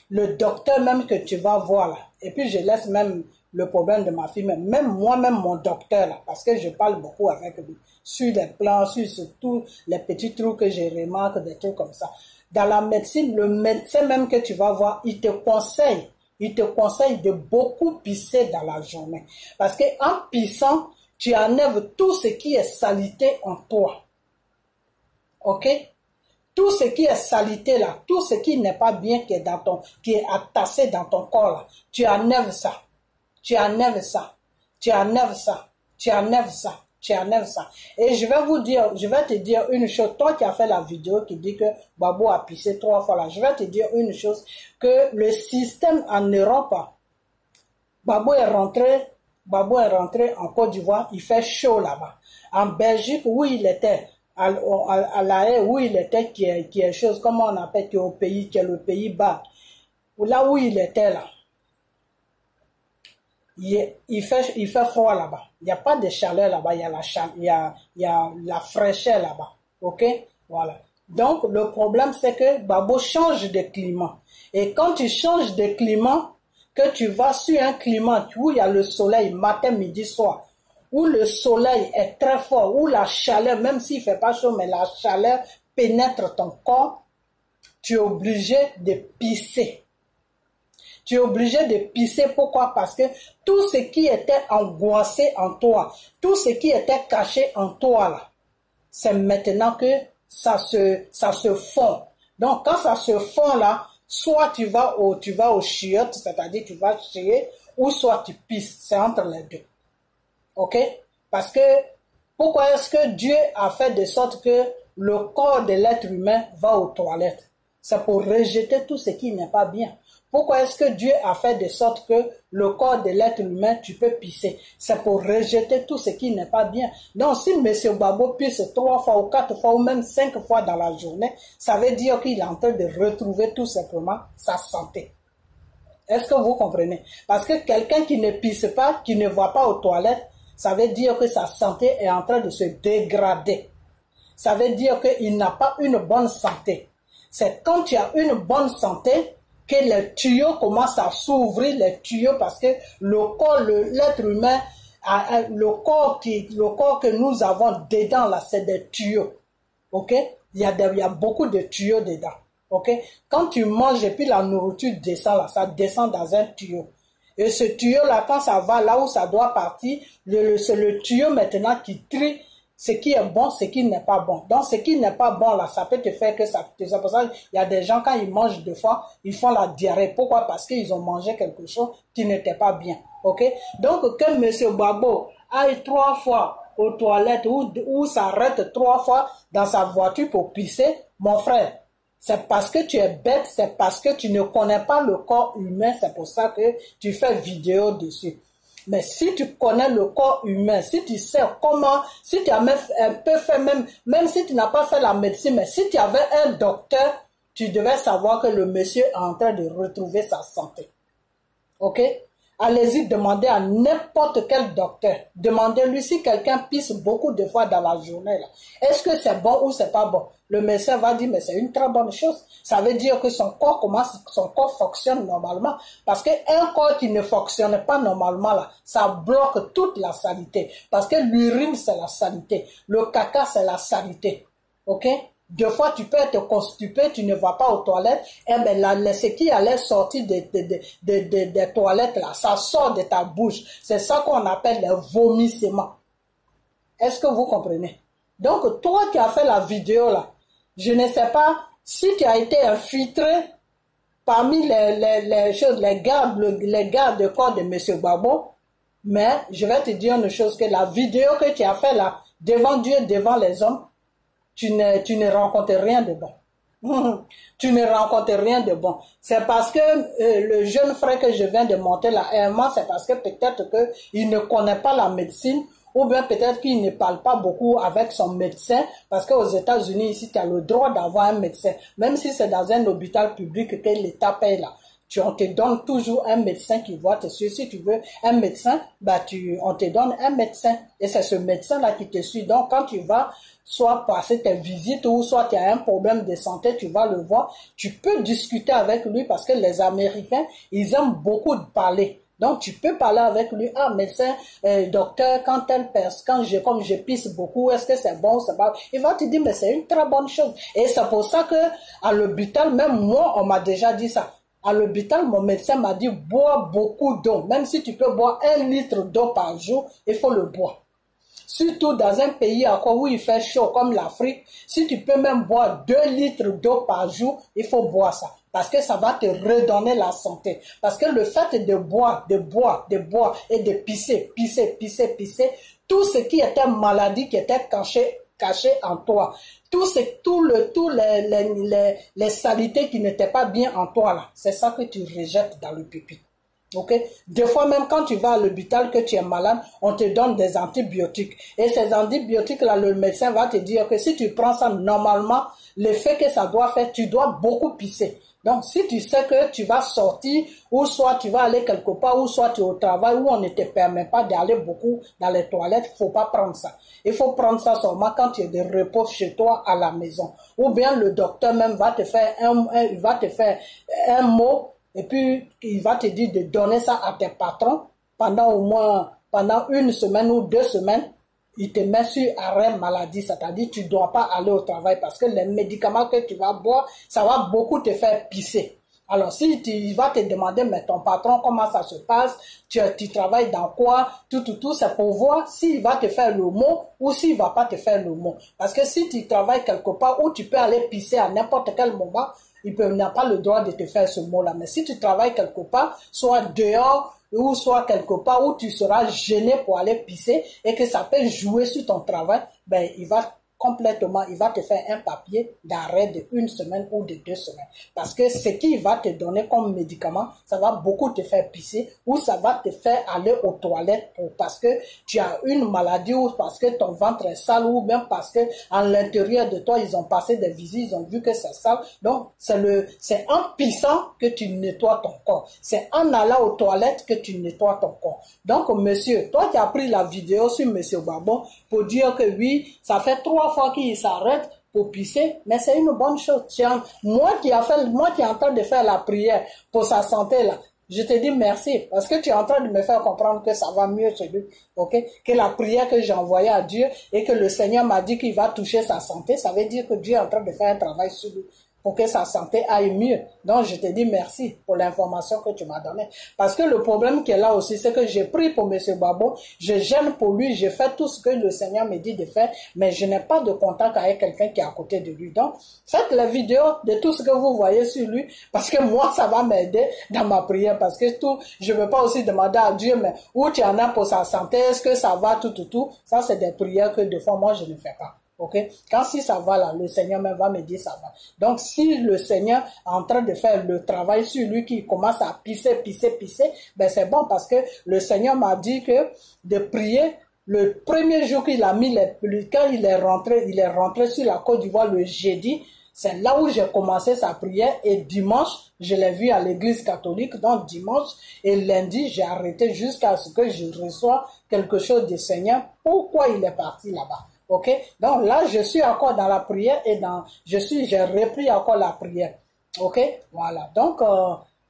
le docteur même que tu vas voir là, et puis je laisse même le problème de ma fille, même moi-même mon docteur là, parce que je parle beaucoup avec lui, sur les plans, sur tous les petits trucs que je remarque, des trucs comme ça. Dans la médecine, le médecin même que tu vas voir, il te conseille de beaucoup pisser dans la journée. Parce que en pissant, tu enlèves tout ce qui est saleté en toi. OK? Tout ce qui est saleté là, tout ce qui n'est pas bien qui est attaché dans ton corps là, tu enlèves ça. Tu enlèves ça. Tu enlèves ça. Tu enlèves ça. Tu enlèves ça. Et je vais te dire une chose. Toi qui as fait la vidéo qui dit que Gbagbo a pissé 3 fois là, je vais te dire une chose, que le système en Europe, Gbagbo est rentré en Côte d'Ivoire, il fait chaud là-bas. En Belgique, où il était, à La Haye, où il était, qui est chose, comment on appelle, qui est le pays bas, là où il était là. Il fait froid là-bas. Il n'y a pas de chaleur là-bas. Il y a la fraîcheur là-bas. OK? Voilà. Donc, le problème, c'est que Gbagbo change de climat. Et quand tu changes de climat, que tu vas sur un climat où il y a le soleil matin, midi, soir, où le soleil est très fort, où la chaleur, même s'il ne fait pas chaud, mais la chaleur pénètre ton corps, tu es obligé de pisser. Tu es obligé de pisser. Pourquoi? Parce que tout ce qui était angoissé en toi, tout ce qui était caché en toi, là, c'est maintenant que ça se fond. Donc, quand ça se fond là, soit tu vas au chiotte, c'est-à-dire tu vas chier, ou soit tu pisses. C'est entre les deux. Ok? Parce que, pourquoi est-ce que Dieu a fait de sorte que le corps de l'être humain va aux toilettes? C'est pour rejeter tout ce qui n'est pas bien. Pourquoi est-ce que Dieu a fait de sorte que le corps de l'être humain, tu peux pisser? C'est pour rejeter tout ce qui n'est pas bien. Donc, si M. Gbagbo pisse 3 fois ou 4 fois ou même 5 fois dans la journée, ça veut dire qu'il est en train de retrouver tout simplement sa santé. Est-ce que vous comprenez? Parce que quelqu'un qui ne pisse pas, qui ne va pas aux toilettes, ça veut dire que sa santé est en train de se dégrader. Ça veut dire qu'il n'a pas une bonne santé. C'est quand tu as une bonne santé que les tuyaux commencent à s'ouvrir, les tuyaux, parce que le corps, l'être humain, le corps que nous avons dedans, là, c'est des tuyaux. Ok? Il y a beaucoup de tuyaux dedans. Ok? Quand tu manges et puis la nourriture descend là, ça descend dans un tuyau. Et ce tuyau-là, quand ça va là où ça doit partir, c'est le tuyau maintenant qui trie ce qui est bon, ce qui n'est pas bon. Donc, ce qui n'est pas bon, là, ça peut te faire que ça... C'est pour ça qu'il y a des gens, quand ils mangent 2 fois, ils font la diarrhée. Pourquoi? Parce qu'ils ont mangé quelque chose qui n'était pas bien. OK? Donc, que M. Gbagbo aille 3 fois aux toilettes ou s'arrête 3 fois dans sa voiture pour pisser, mon frère, c'est parce que tu es bête, c'est parce que tu ne connais pas le corps humain, c'est pour ça que tu fais vidéo dessus. Mais si tu connais le corps humain, si tu sais comment, si tu as un peu fait même si tu n'as pas fait la médecine, mais si tu avais un docteur, tu devais savoir que le monsieur est en train de retrouver sa santé. Ok? Allez-y, demandez à n'importe quel docteur. Demandez-lui si quelqu'un pisse beaucoup de fois dans la journée. Est-ce que c'est bon ou c'est pas bon? Le médecin va dire, mais c'est une très bonne chose. Ça veut dire que son corps fonctionne normalement. Parce qu'un corps qui ne fonctionne pas normalement, là, ça bloque toute la saleté. Parce que l'urine, c'est la saleté. Le caca, c'est la saleté. Ok? 2 fois, tu peux être constipé, tu ne vas pas aux toilettes, eh bien, ce qui allait sortir des toilettes, là, ça sort de ta bouche. C'est ça qu'on appelle les vomissements. Est-ce que vous comprenez? Donc, toi qui as fait la vidéo, là, je ne sais pas si tu as été infiltré parmi les gardes de corps de M. Gbagbo, mais je vais te dire une chose, que la vidéo que tu as fait là, devant Dieu, devant les hommes, tu ne rencontres rien de bon. Tu ne rencontres rien de bon. C'est parce que le jeune frère que je viens de monter là, c'est parce que peut-être qu'il ne connaît pas la médecine, ou bien peut-être qu'il ne parle pas beaucoup avec son médecin, parce qu'aux États-Unis, ici, tu as le droit d'avoir un médecin, même si c'est dans un hôpital public que l'État paye là. On te donne toujours un médecin qui va te suivre. Si tu veux un médecin, bah on te donne un médecin. Et c'est ce médecin-là qui te suit. Donc, quand tu vas soit passer tes visites ou soit tu as un problème de santé, tu vas le voir. Tu peux discuter avec lui parce que les Américains, ils aiment beaucoup parler. Donc, tu peux parler avec lui. Ah, médecin, docteur, comme je pisse beaucoup, est-ce que c'est bon ou c'est pas? Il va te dire, mais c'est une très bonne chose. Et c'est pour ça que, à l'hôpital, même moi, on m'a déjà dit ça. À l'hôpital, mon médecin m'a dit, bois beaucoup d'eau. Même si tu peux boire 1 litre d'eau par jour, il faut le boire. Surtout dans un pays encore où il fait chaud comme l'Afrique, si tu peux même boire 2 litres d'eau par jour, il faut boire ça. Parce que ça va te redonner la santé. Parce que le fait de boire et de pisser, tout ce qui était maladie, qui était caché en toi, les saletés qui n'étaient pas bien en toi là, c'est ça que tu rejettes dans le pipi. Ok? Des fois même quand tu vas à l'hôpital que tu es malade, on te donne des antibiotiques. Et ces antibiotiques là, le médecin va te dire que si tu prends ça normalement, l'effet que ça doit faire, tu dois beaucoup pisser. Donc, si tu sais que tu vas sortir, ou soit tu vas aller quelque part, ou soit tu es au travail, où on ne te permet pas d'aller beaucoup dans les toilettes, il faut pas prendre ça. Il faut prendre ça seulement quand tu es de repos chez toi à la maison. Ou bien le docteur même va te faire un mot, et puis il va te dire de donner ça à tes patrons pendant 1 semaine ou 2 semaines. il te met sur arrêt maladie, c'est-à-dire tu ne dois pas aller au travail parce que les médicaments que tu vas boire, ça va beaucoup te faire pisser. Alors, si il va te demander, mais ton patron, comment ça se passe, tu travailles dans quoi, tout, c'est pour voir s'il va te faire le mot ou s'il va pas te faire le mot. Parce que si tu travailles quelque part où tu peux aller pisser à n'importe quel moment, il n'a pas le droit de te faire ce mot-là. Mais si tu travailles quelque part, soit dehors, ou soit quelque part où tu seras gêné pour aller pisser et que ça peut jouer sur ton travail, ben, il va te faire un papier d'arrêt de 1 semaine ou de 2 semaines. Parce que ce qu'il va te donner comme médicament, ça va beaucoup te faire pisser ou ça va te faire aller aux toilettes parce que tu as une maladie ou parce que ton ventre est sale ou même parce que à l'intérieur de toi, ils ont passé des visites, ils ont vu que c'est sale. Donc, c'est en pissant que tu nettoies ton corps. C'est en allant aux toilettes que tu nettoies ton corps. Donc, monsieur, toi qui as pris la vidéo sur monsieur Gbagbo pour dire que oui, ça fait 3 fois qu'il s'arrête pour pisser, mais c'est une bonne chose. Moi qui est en train de faire la prière pour sa santé là, je te dis merci parce que tu es en train de me faire comprendre que ça va mieux chez lui, ok? Que la prière que j'ai envoyée à Dieu et que le Seigneur m'a dit qu'il va toucher sa santé, ça veut dire que Dieu est en train de faire un travail sur lui pour que sa santé aille mieux. Donc, je te dis merci pour l'information que tu m'as donnée. Parce que le problème qui est là aussi, c'est que j'ai pris pour M. Gbagbo, je gêne pour lui, je fais tout ce que le Seigneur me dit de faire, mais je n'ai pas de contact avec quelqu'un qui est à côté de lui. Donc, faites la vidéo de tout ce que vous voyez sur lui, parce que moi, ça va m'aider dans ma prière, parce que je ne veux pas aussi demander à Dieu, mais où tu en as pour sa santé, est-ce que ça va, tout. Ça, c'est des prières que des fois, moi, je ne fais pas. Ok, quand si ça va là, le Seigneur même va me dire ça va. Donc si le Seigneur est en train de faire le travail sur lui qui commence à pisser, ben c'est bon parce que le Seigneur m'a dit que de prier le premier jour qu'il a mis quand il est rentré sur la Côte d'Ivoire le jeudi, c'est là où j'ai commencé sa prière et dimanche, je l'ai vu à l'église catholique, donc dimanche et lundi, j'ai arrêté jusqu'à ce que je reçoive quelque chose du Seigneur. Pourquoi il est parti là-bas? Ok, donc là je suis encore dans la prière et j'ai repris encore la prière. Ok, voilà. Donc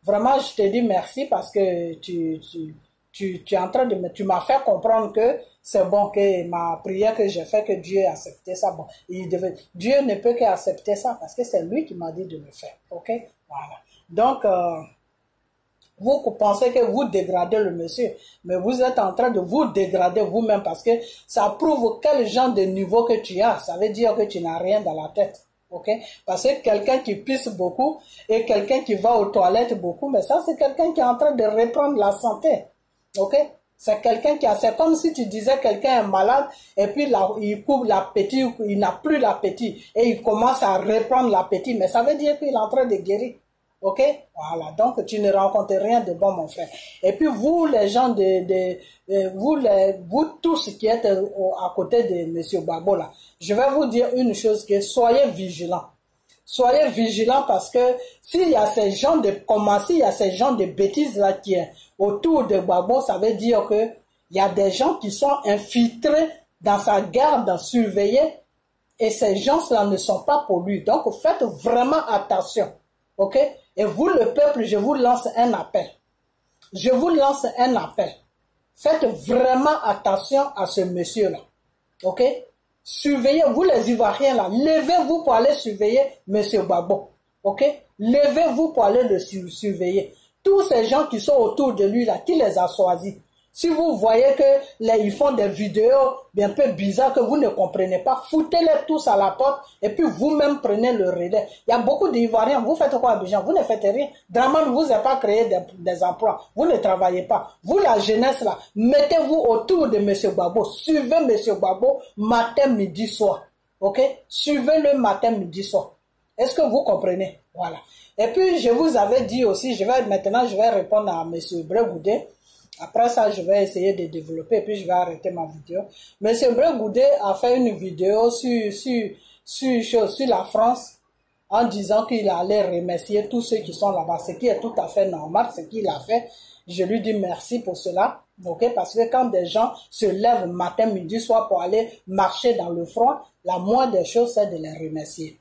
vraiment je te dis merci parce que tu es en train tu m'as fait comprendre que c'est bon que ma prière que j'ai fait que Dieu a accepté ça. Bon, Dieu ne peut qu'accepter ça parce que c'est lui qui m'a dit de le faire. Ok, voilà. Donc vous pensez que vous dégradez le monsieur, mais vous êtes en train de vous dégrader vous-même parce que ça prouve quel genre de niveau que tu as. Ça veut dire que tu n'as rien dans la tête. Ok? Parce que quelqu'un qui pisse beaucoup et quelqu'un qui va aux toilettes beaucoup, mais ça c'est quelqu'un qui est en train de reprendre la santé. Ok? C'est quelqu'un c'est comme si tu disais quelqu'un est malade et puis là, il coupe l'appétit, il n'a plus l'appétit et il commence à reprendre l'appétit, mais ça veut dire qu'il est en train de guérir. Ok, voilà. Donc tu ne rencontres rien de bon, mon frère. Et puis vous, les gens vous tous qui êtes à côté de Monsieur Gbagbo là, je vais vous dire une chose que soyez vigilants. Soyez vigilants parce que s'il y a ces gens de bêtises là qui est autour de Gbagbo, ça veut dire que il y a des gens qui sont infiltrés dans sa garde, surveillés, et ces gens-là ne sont pas pour lui. Donc faites vraiment attention. Ok? Et vous, le peuple, je vous lance un appel. Je vous lance un appel. Faites vraiment attention à ce monsieur-là. Ok? Surveillez, vous les Ivoiriens là, levez-vous pour aller surveiller monsieur Gbagbo. Ok? Levez-vous pour aller le surveiller. Tous ces gens qui sont autour de lui là, qui les a choisis? Si vous voyez que ils font des vidéos un peu bizarres que vous ne comprenez pas, foutez-les tous à la porte et puis vous-même prenez le relais. Il y a beaucoup d'Ivoiriens, vous faites quoi à Abidjan? Vous ne faites rien. Draman ne vous a pas créé des emplois. Vous ne travaillez pas. Vous, la jeunesse là, mettez-vous autour de M. Gbagbo. Suivez M. Gbagbo matin, midi, soir. Ok? Suivez-le matin, midi, soir. Est-ce que vous comprenez? Voilà. Et puis, je vous avais dit aussi, maintenant je vais répondre à M. Brégoudé. Après ça, je vais essayer de développer et puis je vais arrêter ma vidéo. Monsieur Brégoudé a fait une vidéo sur la France en disant qu'il allait remercier tous ceux qui sont là-bas, ce qui est tout à fait normal, ce qu'il a fait. Je lui dis merci pour cela, ok, parce que quand des gens se lèvent matin, midi, soir pour aller marcher dans le froid, la moindre des choses, c'est de les remercier.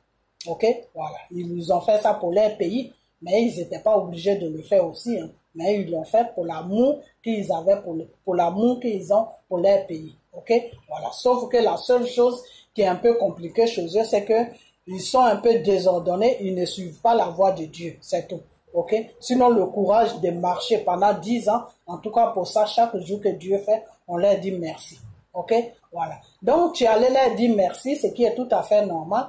Ok, voilà. Ils nous ont fait ça pour leur pays, mais ils n'étaient pas obligés de le faire aussi, hein. Mais ils l'ont fait pour l'amour qu'ils avaient, pour l'amour qu'ils ont pour leur pays. Ok? Voilà. Sauf que la seule chose qui est un peu compliquée chez eux, c'est que ils sont un peu désordonnés, ils ne suivent pas la voie de Dieu. C'est tout. Ok? Sinon, le courage de marcher pendant 10 ans, en tout cas pour ça, chaque jour que Dieu fait, on leur dit merci. Ok? Voilà. Donc, tu allais leur dire merci, ce qui est tout à fait normal.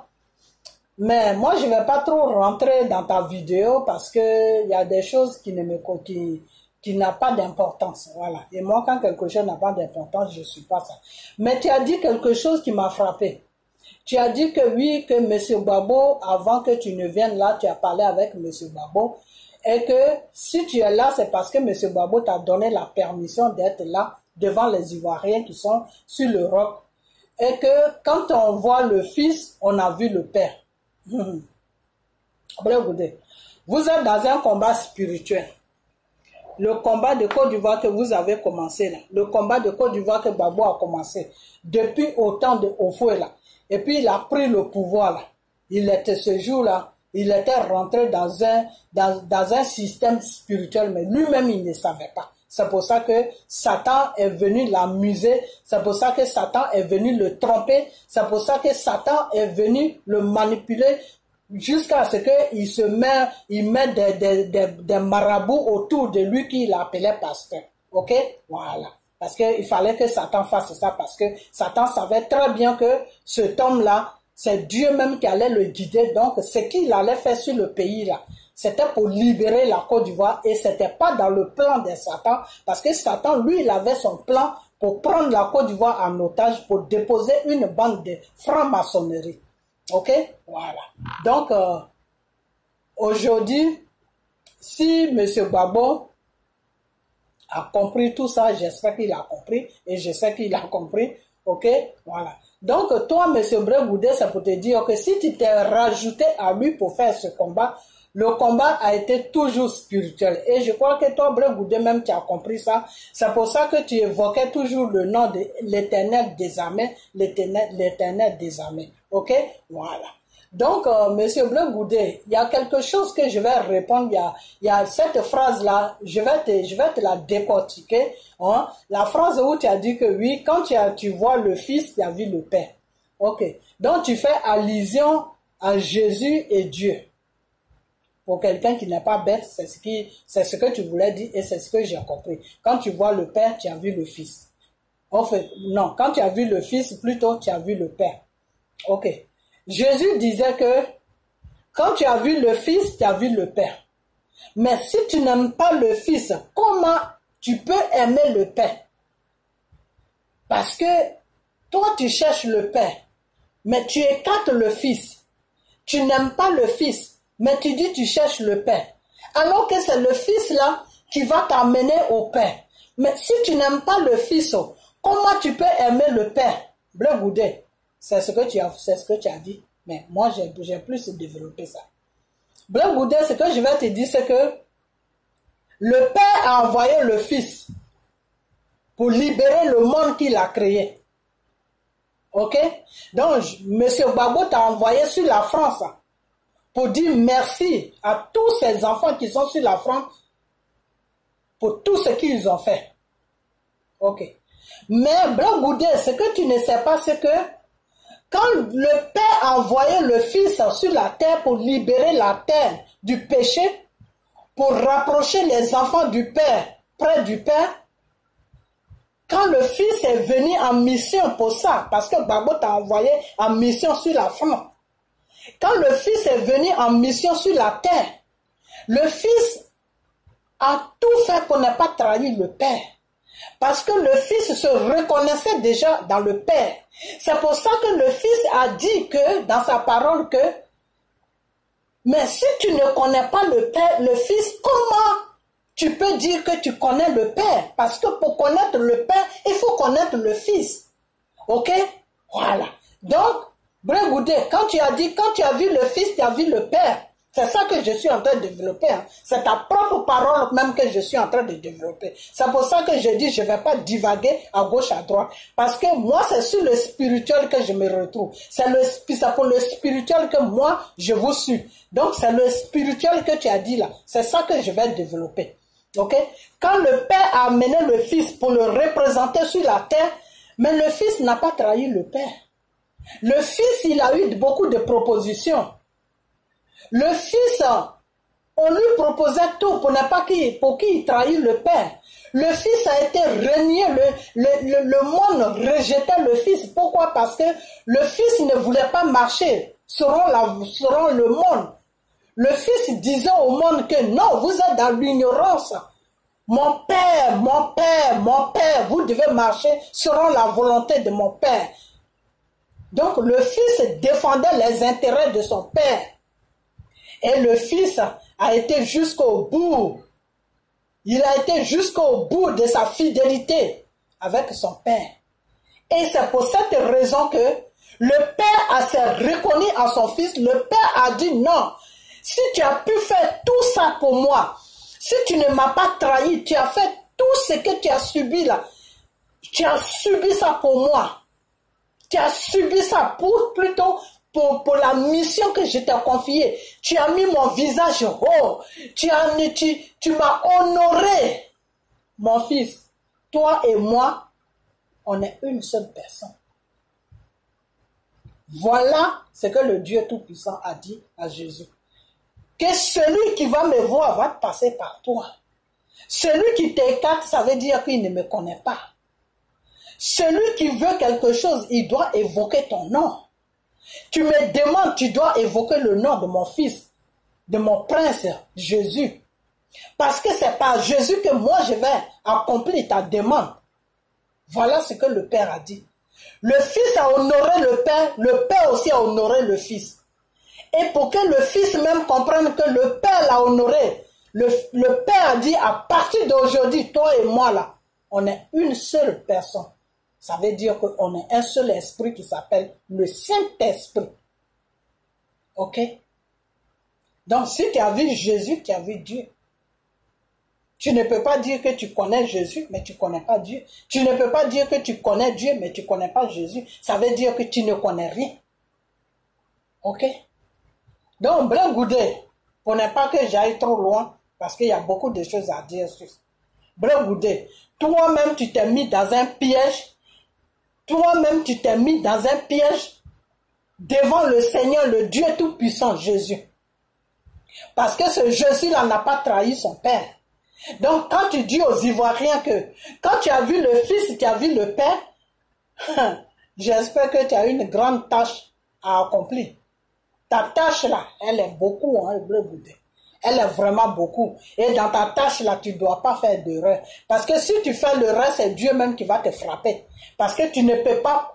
Mais moi, je ne vais pas trop rentrer dans ta vidéo parce que il y a des choses qui ne me qui n'a pas d'importance. Voilà. Et moi, quand quelque chose n'a pas d'importance, je ne suis pas ça. Mais tu as dit quelque chose qui m'a frappé. Tu as dit que oui, que M. Gbagbo, avant que tu ne viennes là, tu as parlé avec M. Gbagbo. Et que si tu es là, c'est parce que M. Gbagbo t'a donné la permission d'être là devant les Ivoiriens qui sont sur le roc. Et que quand on voit le fils, on a vu le père. Vous êtes dans un combat spirituel. Le combat de Côte d'Ivoire que vous avez commencé là, le combat de Côte d'Ivoire que Gbagbo a commencé depuis autant de Houphouët là, et puis il a pris le pouvoir là. Il était ce jour-là, il était rentré dans un système spirituel, mais lui-même il ne savait pas. C'est pour ça que Satan est venu l'amuser, c'est pour ça que Satan est venu le tromper, c'est pour ça que Satan est venu le manipuler, jusqu'à ce qu'il met des marabouts autour de lui qu'il appelait pasteur. Ok? Voilà. Parce qu'il fallait que Satan fasse ça, parce que Satan savait très bien que cet homme-là, c'est Dieu même qui allait le guider. Donc, ce qu'il allait faire sur le pays, là, c'était pour libérer la Côte d'Ivoire et c'était pas dans le plan de Satan, parce que Satan, lui, il avait son plan pour prendre la Côte d'Ivoire en otage, pour déposer une bande de franc-maçonnerie. Ok? Voilà. Donc, aujourd'hui, si M. Gbagbo a compris tout ça, j'espère qu'il a compris, et je sais qu'il a compris. Ok? Voilà. Donc, toi, M. Bré Goudé, c'est pour te dire que si tu t'es rajouté à lui pour faire ce combat, le combat a été toujours spirituel. Et je crois que toi, Bré Goudé, même, tu as compris ça. C'est pour ça que tu évoquais toujours le nom de l'Éternel des armées, l'Éternel des armées. Ok? Voilà. Donc, Monsieur Bleu Goudé, il y a quelque chose que je vais répondre. Il y a cette phrase-là, je vais te la décortiquer. Hein? La phrase où tu as dit que oui, quand tu vois le Fils, tu as vu le Père. Ok. Donc, tu fais allusion à Jésus et Dieu. Pour quelqu'un qui n'est pas bête, c'est ce que tu voulais dire et c'est ce que j'ai compris. Quand tu vois le Père, tu as vu le Fils. En fait, non, quand tu as vu le Fils, plutôt, tu as vu le Père. Ok. Jésus disait que quand tu as vu le Fils, tu as vu le Père. Mais si tu n'aimes pas le Fils, comment tu peux aimer le Père? Parce que toi, tu cherches le Père, mais tu écartes le Fils. Tu n'aimes pas le Fils, mais tu dis tu cherches le Père. Alors que c'est le Fils là qui va t'amener au Père. Mais si tu n'aimes pas le Fils, comment tu peux aimer le Père? Bleu Goudé, c'est ce que tu as dit. Mais moi, j'ai plus développé ça. Bleu Goudé, ce que je vais te dire, c'est que le Père a envoyé le Fils pour libérer le monde qu'il a créé. Ok? Donc, M. Gbagbo t'a envoyé sur la France pour dire merci à tous ces enfants qui sont sur la France pour tout ce qu'ils ont fait. Ok. Mais, Bleu Goudé, ce que tu ne sais pas, c'est que quand le Père a envoyé le Fils sur la terre pour libérer la terre du péché, pour rapprocher les enfants du Père près du Père, quand le Fils est venu en mission pour ça, parce que Gbagbo t'a envoyé en mission sur la France, quand le Fils est venu en mission sur la terre, le Fils a tout fait pour ne pas trahir le Père. Parce que le Fils se reconnaissait déjà dans le Père. C'est pour ça que le Fils a dit que, dans sa parole, que mais si tu ne connais pas le Père, le Fils, comment tu peux dire que tu connais le Père? Parce que pour connaître le Père, il faut connaître le Fils. Ok? Voilà. Donc, Bré Goudé, quand tu as vu le Fils, tu as vu le Père. C'est ça que je suis en train de développer. Hein. C'est ta propre parole même que je suis en train de développer. C'est pour ça que je dis je ne vais pas divaguer à gauche, à droite. Parce que moi, c'est sur le spirituel que je me retrouve. C'est pour le spirituel que moi, je vous suis. Donc, c'est le spirituel que tu as dit là. C'est ça que je vais développer. Ok? Quand le Père a amené le Fils pour le représenter sur la terre, Mais le fils n'a pas trahi le père. Le fils, il a eu beaucoup de propositions. Le fils, on lui proposait tout pour qu'il trahisse le père. Le fils a été renié, le monde rejetait le fils. Pourquoi? Parce que le fils ne voulait pas marcher selon le monde. Le fils disait au monde que non, vous êtes dans l'ignorance. Mon père, vous devez marcher selon la volonté de mon père. Donc le fils défendait les intérêts de son père. Et le fils a été jusqu'au bout. Il a été jusqu'au bout de sa fidélité avec son père. Et c'est pour cette raison que le père s'est reconnu à son fils. Le père a dit non. Si tu as pu faire tout ça pour moi, si tu ne m'as pas trahi, tu as fait tout ce que tu as subi là. Tu as subi ça pour moi. Tu as subi ça plutôt pour la mission que je t'ai confiée. Tu as mis mon visage haut. Tu m'as honoré. Mon fils, toi et moi, on est une seule personne. Voilà ce que le Dieu Tout-Puissant a dit à Jésus. Que celui qui va me voir va passer par toi. Celui qui t'écarte, ça veut dire qu'il ne me connaît pas. Celui qui veut quelque chose, il doit évoquer ton nom. Tu me demandes, tu dois évoquer le nom de mon fils, de mon prince, Jésus. Parce que c'est par Jésus que moi je vais accomplir ta demande. Voilà ce que le Père a dit. Le Fils a honoré le Père aussi a honoré le Fils. Et pour que le Fils même comprenne que le Père l'a honoré, le Père a dit à partir d'aujourd'hui, toi et moi là, on est une seule personne. Ça veut dire qu'on est un seul esprit qui s'appelle le Saint-Esprit. Ok? Donc si tu as vu Jésus, tu as vu Dieu. Tu ne peux pas dire que tu connais Jésus, mais tu ne connais pas Dieu. Tu ne peux pas dire que tu connais Dieu, mais tu ne connais pas Jésus. Ça veut dire que tu ne connais rien. Ok? Donc, Blanc Goudé, pour ne pas que j'aille trop loin, parce qu'il y a beaucoup de choses à dire sur ça. Blanc Goudé, toi-même tu t'es mis dans un piège. Toi-même tu t'es mis dans un piège devant le Seigneur, le Dieu Tout-Puissant, Jésus. Parce que ce Jésus-là n'a pas trahi son Père. Donc, quand tu dis aux Ivoiriens que quand tu as vu le Fils, tu as vu le Père, j'espère que tu as une grande tâche à accomplir. Ta tâche là, elle est beaucoup, hein, le Bleu Goudé. Elle est vraiment beaucoup. Et dans ta tâche là, tu ne dois pas faire d'erreur. Parce que si tu fais l'erreur, c'est Dieu même qui va te frapper. Parce que tu ne peux pas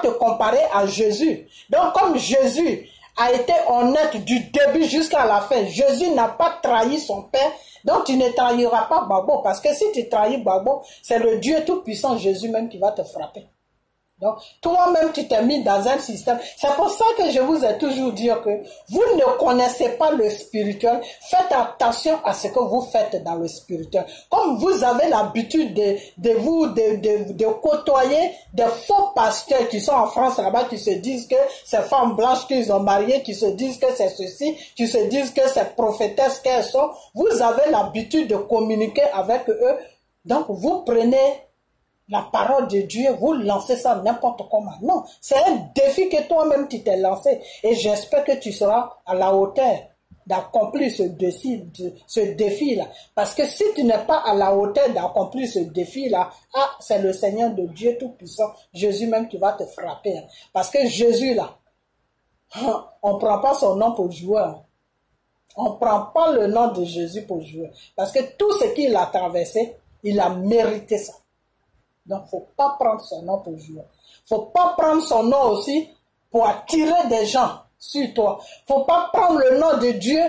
te comparer à Jésus. Donc, comme Jésus a été honnête du début jusqu'à la fin, Jésus n'a pas trahi son Père, donc tu ne trahiras pas Babo. Parce que si tu trahis Babo, c'est le Dieu Tout-Puissant, Jésus même qui va te frapper. Donc, toi-même, tu t'es mis dans un système. C'est pour ça que je vous ai toujours dit que vous ne connaissez pas le spirituel. Faites attention à ce que vous faites dans le spirituel. Comme vous avez l'habitude de côtoyer des faux pasteurs qui sont en France là-bas, qui se disent que c'est femmes blanches qu'ils ont mariées, qui se disent que c'est ceci, qui se disent que c'est prophétesses qu'elles sont. Vous avez l'habitude de communiquer avec eux. Donc, vous prenez la parole de Dieu, vous lancez ça n'importe comment. Non, c'est un défi que toi-même tu t'es lancé. Et j'espère que tu seras à la hauteur d'accomplir ce défi-là. Parce que si tu n'es pas à la hauteur d'accomplir ce défi-là, c'est le Seigneur de Dieu Tout-Puissant, Jésus même qui va te frapper. Parce que Jésus là, on ne prend pas son nom pour jouer. On ne prend pas le nom de Jésus pour jouer. Parce que tout ce qu'il a traversé, il a mérité ça. Donc, il ne faut pas prendre son nom pour jouer. Il ne faut pas prendre son nom aussi pour attirer des gens sur toi. Il ne faut pas prendre le nom de Dieu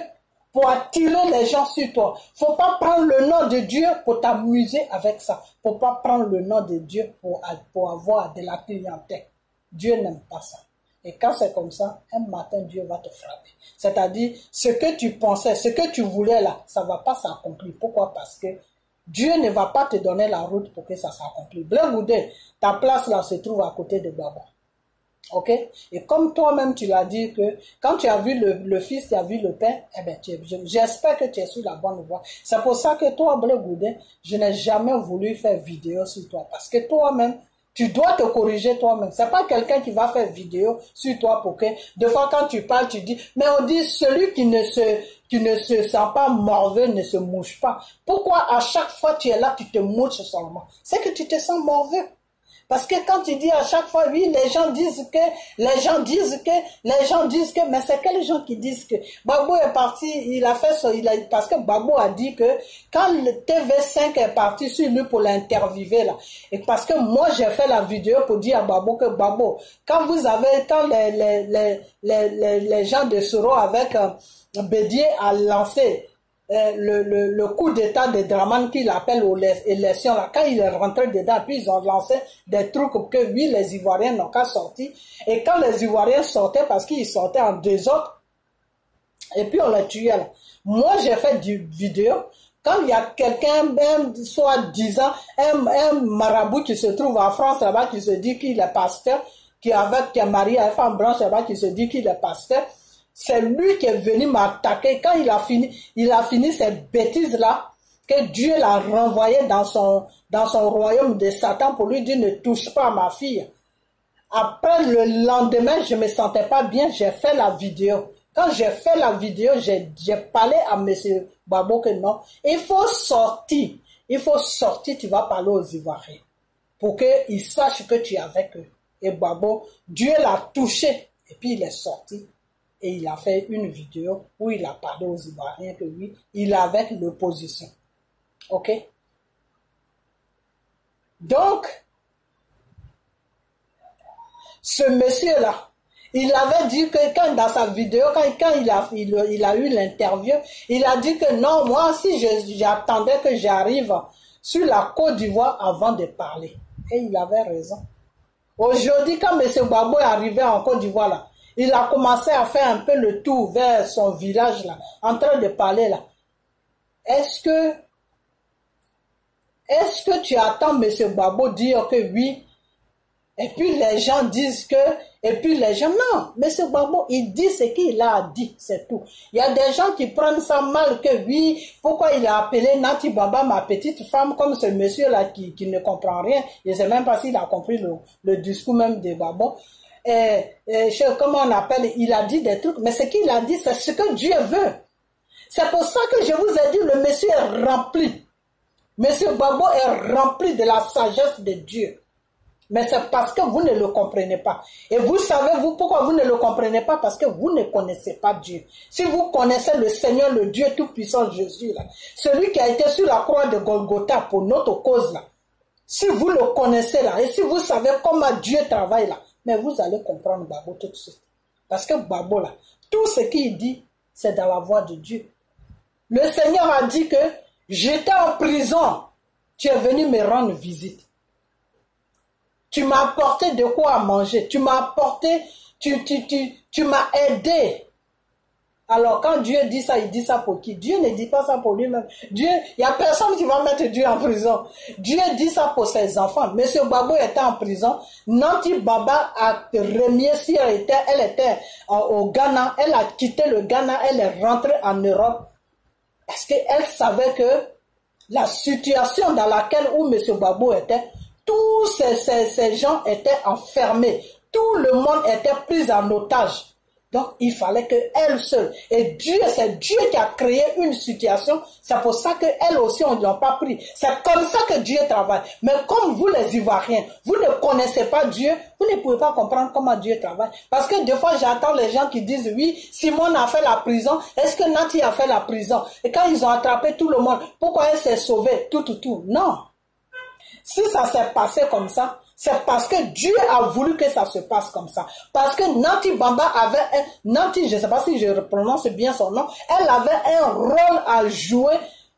pour attirer les gens sur toi. Il ne faut pas prendre le nom de Dieu pour t'amuser avec ça. Il ne faut pas prendre le nom de Dieu pour avoir de la clientèle. Dieu n'aime pas ça. Et quand c'est comme ça, un matin, Dieu va te frapper. C'est-à-dire, ce que tu pensais, ce que tu voulais là, ça ne va pas s'accomplir. Pourquoi? Parce que Dieu ne va pas te donner la route pour que ça s'accomplisse. Blanc Goudé, ta place là se trouve à côté de Baba. Ok? Et comme toi-même tu l'as dit que quand tu as vu le fils, tu as vu le père, eh bien, j'espère que tu es sur la bonne voie. C'est pour ça que toi, Bleu Goudin, je n'ai jamais voulu faire vidéo sur toi. Parce que toi-même, tu dois te corriger toi-même. C'est pas quelqu'un qui va faire vidéo sur toi pour que, des fois quand tu parles, tu dis, mais on dit celui qui ne se sent pas morveux ne se mouche pas. Pourquoi à chaque fois tu es là, tu te mouches seulement? C'est que tu te sens morveux. Parce que quand tu dis à chaque fois, oui, les gens disent que, mais c'est quels gens qui disent que Gbagbo est parti, parce que Gbagbo a dit que quand le TV5 est parti sur lui pour l'interviewer là, et parce que moi j'ai fait la vidéo pour dire à Gbagbo que Gbagbo, quand les gens de Soro avec Bédier a lancé le coup d'état de Draman qu'il appelle aux élections là, quand il est rentré dedans, puis ils ont lancé des trucs que oui, les Ivoiriens n'ont qu'à sortir, et quand les Ivoiriens sortaient, parce qu'ils sortaient en désordre, et puis on les tuait là. Moi j'ai fait du vidéo, quand il y a quelqu'un, même soit disant, un marabout qui se trouve en France là-bas, qui se dit qu'il est pasteur, qui est marié à une femme blanche là-bas, qui se dit qu'il est pasteur, c'est lui qui est venu m'attaquer. Quand il a fini ces bêtises-là, que Dieu l'a renvoyé dans son royaume de Satan pour lui dire ne touche pas à ma fille. Après, le lendemain, je me sentais pas bien, j'ai fait la vidéo. Quand j'ai fait la vidéo, j'ai parlé à monsieur Gbagbo que non, il faut sortir, tu vas parler aux Ivoiriens pour qu'ils sachent que tu es avec eux. Et Gbagbo, Dieu l'a touché et puis il est sorti. Et il a fait une vidéo où il a parlé aux Ivoiriens que oui, il est avec l'opposition. Ok? Donc, ce monsieur-là, il avait dit que quand dans sa vidéo, quand il a eu l'interview, il a dit que non, moi aussi j'attendais que j'arrive sur la Côte d'Ivoire avant de parler. Et il avait raison. Aujourd'hui, quand M. Gbagbo est arrivé en Côte d'Ivoire là, il a commencé à faire un peu le tour vers son village là, en train de parler là. Est-ce que tu attends M. Gbagbo dire que oui, et puis les gens disent que, et puis les gens, non, M. Gbagbo, il dit ce qu'il a dit, c'est tout. Il y a des gens qui prennent ça mal que oui, pourquoi il a appelé Nati Baba ma petite femme, comme ce monsieur là qui ne comprend rien, je ne sais même pas s'il a compris le discours même de Gbagbo. Comment on appelle, il a dit des trucs, mais ce qu'il a dit, c'est ce que Dieu veut. C'est pour ça que je vous ai dit, le monsieur est rempli. Monsieur Gbagbo est rempli de la sagesse de Dieu. Mais c'est parce que vous ne le comprenez pas. Et vous savez, vous, pourquoi vous ne le comprenez pas? Parce que vous ne connaissez pas Dieu. Si vous connaissez le Seigneur, le Dieu Tout-Puissant Jésus, là, celui qui a été sur la croix de Golgotha pour notre cause, là, si vous le connaissez, là, et si vous savez comment Dieu travaille, là, mais vous allez comprendre Gbagbo tout de suite. Parce que Gbagbo, là, tout ce qu'il dit, c'est dans la voix de Dieu. Le Seigneur a dit que j'étais en prison, tu es venu me rendre visite. Tu m'as apporté de quoi à manger, tu m'as apporté, tu m'as aidé. Alors quand Dieu dit ça, il dit ça pour qui? Dieu ne dit pas ça pour lui-même. Dieu, il n'y a personne qui va mettre Dieu en prison. Dieu dit ça pour ses enfants. Monsieur Gbagbo était en prison. Nati Baba a remis si elle était au Ghana. Elle a quitté le Ghana, elle est rentrée en Europe. Parce qu'elle savait que la situation dans laquelle où Monsieur Gbagbo était, tous ces gens étaient enfermés. Tout le monde était pris en otage. Donc, il fallait qu'elle seule. Et Dieu, c'est Dieu qui a créé une situation. C'est pour ça qu'elle aussi, on ne l'a pas pris. C'est comme ça que Dieu travaille. Mais comme vous, les Ivoiriens, vous ne connaissez pas Dieu, vous ne pouvez pas comprendre comment Dieu travaille. Parce que des fois, j'entends les gens qui disent, oui, Simone a fait la prison. Est-ce que Nati a fait la prison? Et quand ils ont attrapé tout le monde, pourquoi elle s'est sauvée? Tout. Non. Si ça s'est passé comme ça, c'est parce que Dieu a voulu que ça se passe comme ça. Parce que Nati Baba avait Nati, je ne sais pas si je prononce bien son nom, elle avait un rôle à jouer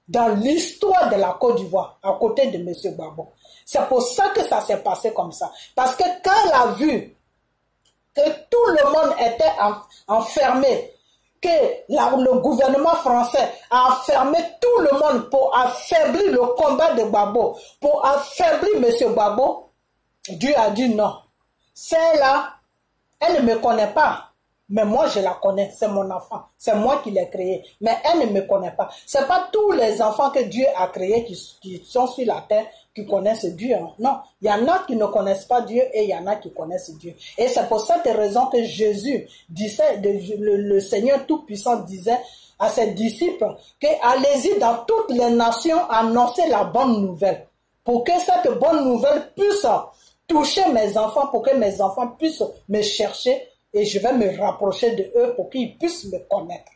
dans l'histoire de la Côte d'Ivoire, à côté de M. Gbagbo. C'est pour ça que ça s'est passé comme ça. Parce que quand elle a vu que tout le monde était enfermé, que le gouvernement français a enfermé tout le monde pour affaiblir le combat de Gbagbo, pour affaiblir M. Gbagbo, Dieu a dit non. Celle-là, Elle ne me connaît pas. Mais moi, je la connais. C'est mon enfant. C'est moi qui l'ai créé. Mais elle ne me connaît pas. C'est pas tous les enfants que Dieu a créés qui sont sur la terre qui connaissent Dieu. Hein. Non. Il y en a qui ne connaissent pas Dieu et il y en a qui connaissent Dieu. Et c'est pour cette raison que Jésus disait, le Seigneur Tout-Puissant disait à ses disciples que allez-y dans toutes les nations annoncer la bonne nouvelle. Pour que cette bonne nouvelle puisse toucher mes enfants, pour que mes enfants puissent me chercher. Et je vais me rapprocher de eux pour qu'ils puissent me connaître.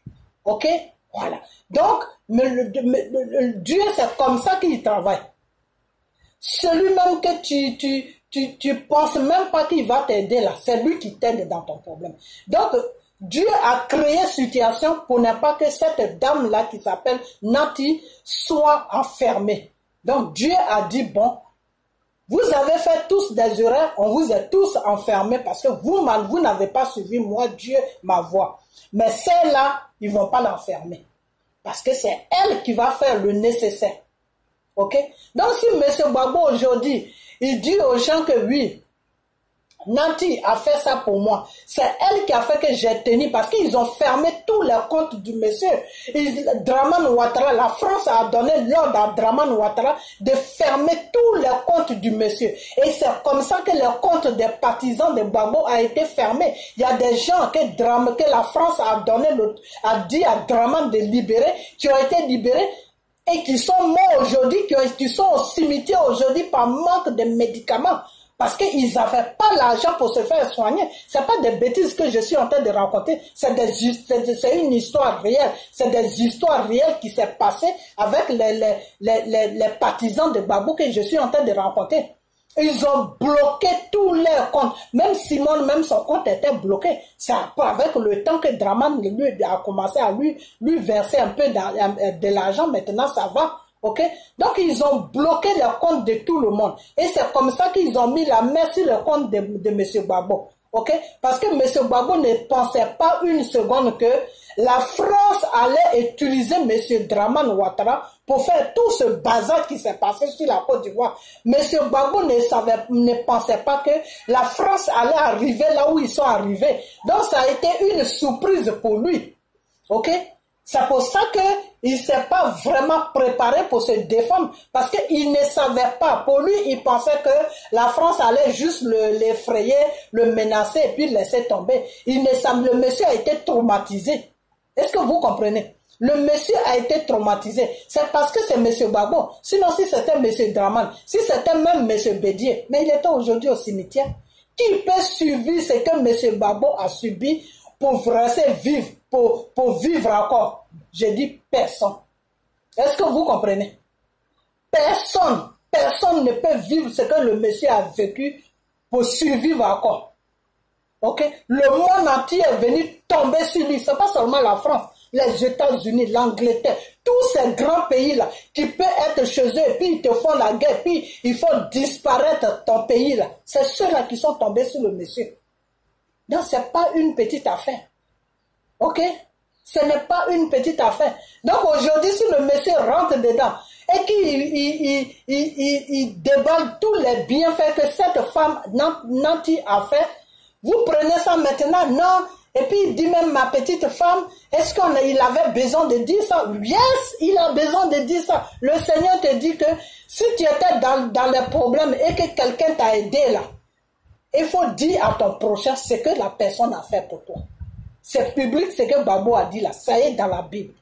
Ok? Voilà. Donc, Dieu, c'est comme ça qu'il travaille. Celui-même que tu penses même pas qu'il va t'aider là, c'est lui qui t'aide dans ton problème. Donc, Dieu a créé une situation pour ne pas que cette dame-là qui s'appelle Nati soit enfermée. Donc, Dieu a dit, bon, vous avez fait tous des erreurs, on vous est tous enfermés parce que vous n'avez pas suivi moi, Dieu, ma voix. Mais celle-là, ils ne vont pas l'enfermer. Parce que c'est elle qui va faire le nécessaire. Ok? Donc si M. Gbagbo aujourd'hui, il dit aux gens que oui, Nati a fait ça pour moi. C'est elle qui a fait que j'ai tenu parce qu'ils ont fermé tous les comptes du monsieur. Dramane Ouattara, la France a donné l'ordre à Dramane Ouattara de fermer tous les comptes du monsieur. Et c'est comme ça que le compte des partisans de Gbagbo a été fermé. Il y a des gens que la France a dit à Dramane de libérer, qui ont été libérés et qui sont morts aujourd'hui, qui sont au cimetière aujourd'hui par manque de médicaments. Parce qu'ils n'avaient pas l'argent pour se faire soigner. Ce n'est pas des bêtises que je suis en train de raconter. C'est une histoire réelle. C'est des histoires réelles qui s'est passées avec les partisans de Gbagbo que je suis en train de raconter. Ils ont bloqué tous leurs comptes. Même Simone, même son compte était bloqué. C'est avec le temps que Dramane lui a commencé à lui verser un peu de l'argent. Maintenant, ça va. Ok, donc ils ont bloqué le compte de tout le monde et c'est comme ça qu'ils ont mis la main sur le compte de M. Gbagbo. Ok, parce que M. Gbagbo ne pensait pas une seconde que la France allait utiliser M. Dramane Ouattara pour faire tout ce bazar qui s'est passé sur la Côte d'Ivoire. M. Gbagbo ne pensait pas que la France allait arriver là où ils sont arrivés. Donc ça a été une surprise pour lui. Ok. C'est pour ça qu'il ne s'est pas vraiment préparé pour se défendre parce qu'il ne savait pas. Pour lui, il pensait que la France allait juste l'effrayer, le menacer et puis laisser tomber. Le monsieur a été traumatisé. Est-ce que vous comprenez? Le monsieur a été traumatisé. C'est parce que c'est M. Gbagbo. Sinon, si c'était M. Dramane, si c'était même M. Bédié, mais il était aujourd'hui au cimetière. Qui peut suivre ce que M. Gbagbo a subi pour rester vivre, pour vivre encore? Je dis personne. Est-ce que vous comprenez? Personne ne peut vivre ce que le monsieur a vécu pour survivre encore. Ok? Le monde entier est venu tomber sur lui. Ce n'est pas seulement la France, les États-Unis, l'Angleterre, tous ces grands pays-là qui peuvent être chez eux et puis ils te font la guerre, puis il faut disparaître ton pays-là. C'est ceux-là qui sont tombés sur le monsieur. Donc, ce n'est pas une petite affaire. Ok? Ce n'est pas une petite affaire. Donc aujourd'hui, si le monsieur rentre dedans et qu'il déballe tous les bienfaits que cette femme Nati a fait, vous prenez ça maintenant, non. Et puis il dit même, ma petite femme, est-ce qu'il avait besoin de dire ça? Yes, il a besoin de dire ça. Le Seigneur te dit que si tu étais dans les problèmes et que quelqu'un t'a aidé là, il faut dire à ton prochain ce que la personne a fait pour toi. C'est public ce que Gbagbo a dit là, ça y est dans la Bible.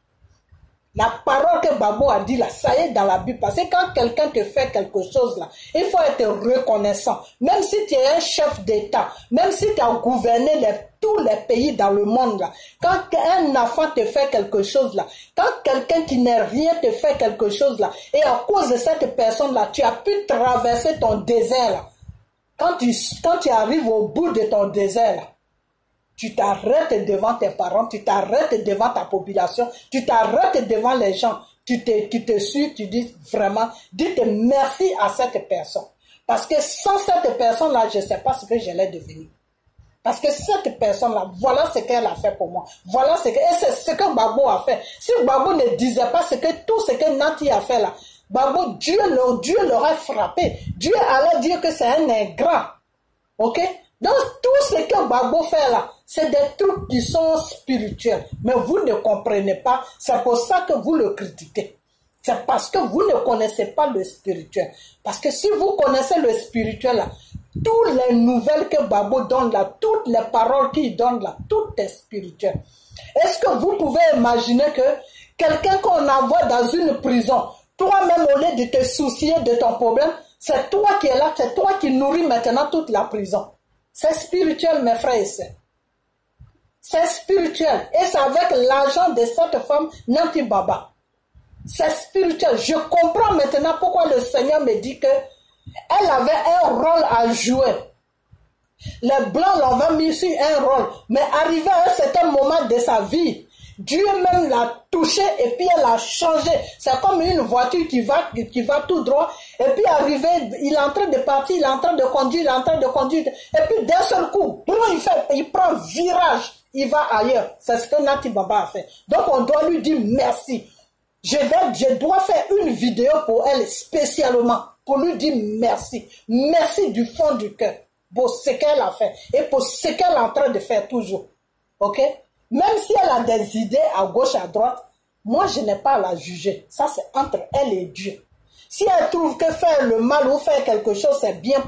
La parole que Gbagbo a dit là, ça y est dans la Bible. Parce que quand quelqu'un te fait quelque chose là, il faut être reconnaissant. Même si tu es un chef d'État, même si tu as gouverné tous les pays dans le monde là, quand un enfant te fait quelque chose là, quand quelqu'un qui n'est rien te fait quelque chose là, et à cause de cette personne là, tu as pu traverser ton désert là. Quand tu arrives au bout de ton désert là, tu t'arrêtes devant tes parents, tu t'arrêtes devant ta population, tu t'arrêtes devant les gens, tu te suis, tu dis vraiment, dites merci à cette personne. Parce que sans cette personne-là, je ne sais pas ce que j'allais devenir. Parce que cette personne-là, voilà ce qu'elle a fait pour moi. Voilà et c'est ce que Gbagbo a fait. Si Gbagbo ne disait pas tout ce que Nati a fait là, Gbagbo, Dieu l'aurait frappé. Dieu allait dire que c'est un ingrat. Ok? Donc, tout ce que Gbagbo fait là, c'est des trucs qui sont spirituels. Mais vous ne comprenez pas. C'est pour ça que vous le critiquez. C'est parce que vous ne connaissez pas le spirituel. Parce que si vous connaissez le spirituel là, toutes les nouvelles que Gbagbo donne là, toutes les paroles qu'il donne là, tout est spirituel. Est-ce que vous pouvez imaginer que quelqu'un qu'on envoie dans une prison, toi-même au lieu de te soucier de ton problème, c'est toi qui es là, c'est toi qui nourris maintenant toute la prison. C'est spirituel, mes frères et sœurs. C'est spirituel. Et c'est avec l'argent de cette femme, Nanti Baba. C'est spirituel. Je comprends maintenant pourquoi le Seigneur me dit que elle avait un rôle à jouer. Les Blancs l'avaient mis sur un rôle. Mais arrivé à un certain moment de sa vie, Dieu même l'a touché et puis elle a changé. C'est comme une voiture qui va tout droit. Et puis arrivé, il est en train de partir, il est en train de conduire, il est en train de conduire. Et puis d'un seul coup, il prend virage, il va ailleurs. C'est ce que Nati Baba a fait. Donc on doit lui dire merci. Je dois faire une vidéo pour elle spécialement, pour lui dire merci. Merci du fond du cœur pour ce qu'elle a fait et pour ce qu'elle est en train de faire toujours. Ok? Même si elle a des idées à gauche, à droite, moi je n'ai pas à la juger. Ça c'est entre elle et Dieu. Si elle trouve que faire le mal ou faire quelque chose c'est bien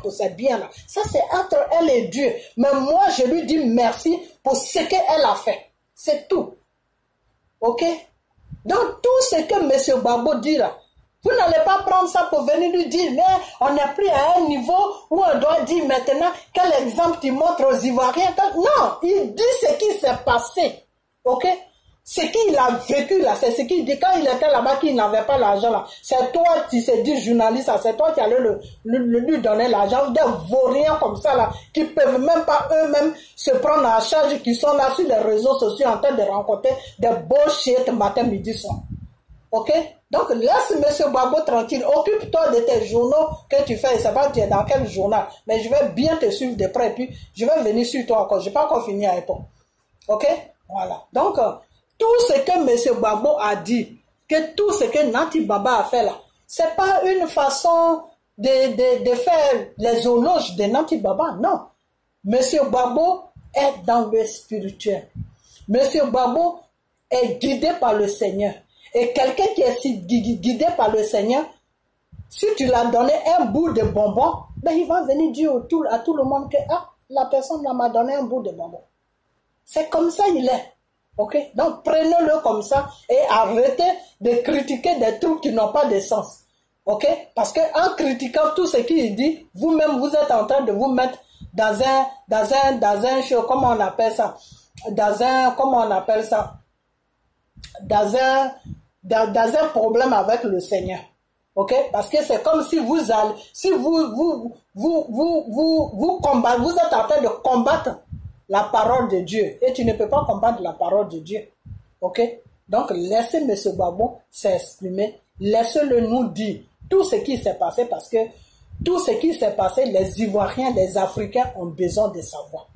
là. Ça c'est entre elle et Dieu. Mais moi je lui dis merci pour ce qu'elle a fait. C'est tout. Ok? Donc tout ce que M. Gbagbo dit là, vous n'allez pas prendre ça pour venir lui dire, mais on n'est plus à un niveau où on doit dire maintenant quel exemple tu montres aux Ivoiriens. Non, il dit ce qui s'est passé. Ok? Ce qu'il a vécu là, c'est ce qu'il dit quand il était là-bas qu'il n'avait pas l'argent là. C'est toi qui s'est dit journaliste, c'est toi qui allais lui donner l'argent. Des vauriens comme ça là, qui peuvent même pas eux-mêmes se prendre en charge, qui sont là sur les réseaux sociaux en train de rencontrer des bullshit matin, midi, soir. Ok? Donc laisse M. Gbagbo tranquille, occupe-toi de tes journaux que tu fais, je ne sais pas tu es dans quel journal, mais je vais bien te suivre de près et puis je vais venir sur toi encore, je n'ai pas encore fini à répondre. Ok? Voilà. Donc, tout ce que M. Gbagbo a dit, que tout ce que Nati Baba a fait là, ce n'est pas une façon de faire les éloges de Nati Baba, non. M. Gbagbo est dans le spirituel. M. Gbagbo est guidé par le Seigneur. Et quelqu'un qui est guidé par le Seigneur, si tu l'as donné un bout de bonbon, ben il va venir dire à tout le monde que la personne m'a donné un bout de bonbon. C'est comme ça il est. Ok? Donc prenez-le comme ça et arrêtez de critiquer des trucs qui n'ont pas de sens. Ok? Parce que en critiquant tout ce qu'il dit, vous-même vous êtes en train de vous mettre dans un show, comment on appelle ça? Dans un problème avec le Seigneur. Ok? Parce que c'est comme si vous êtes en train de combattre la parole de Dieu. Et tu ne peux pas combattre la parole de Dieu. Ok? Donc, laissez M. Gbagbo s'exprimer. Laissez-le nous dire tout ce qui s'est passé parce que tout ce qui s'est passé, les Ivoiriens, les Africains ont besoin de savoir.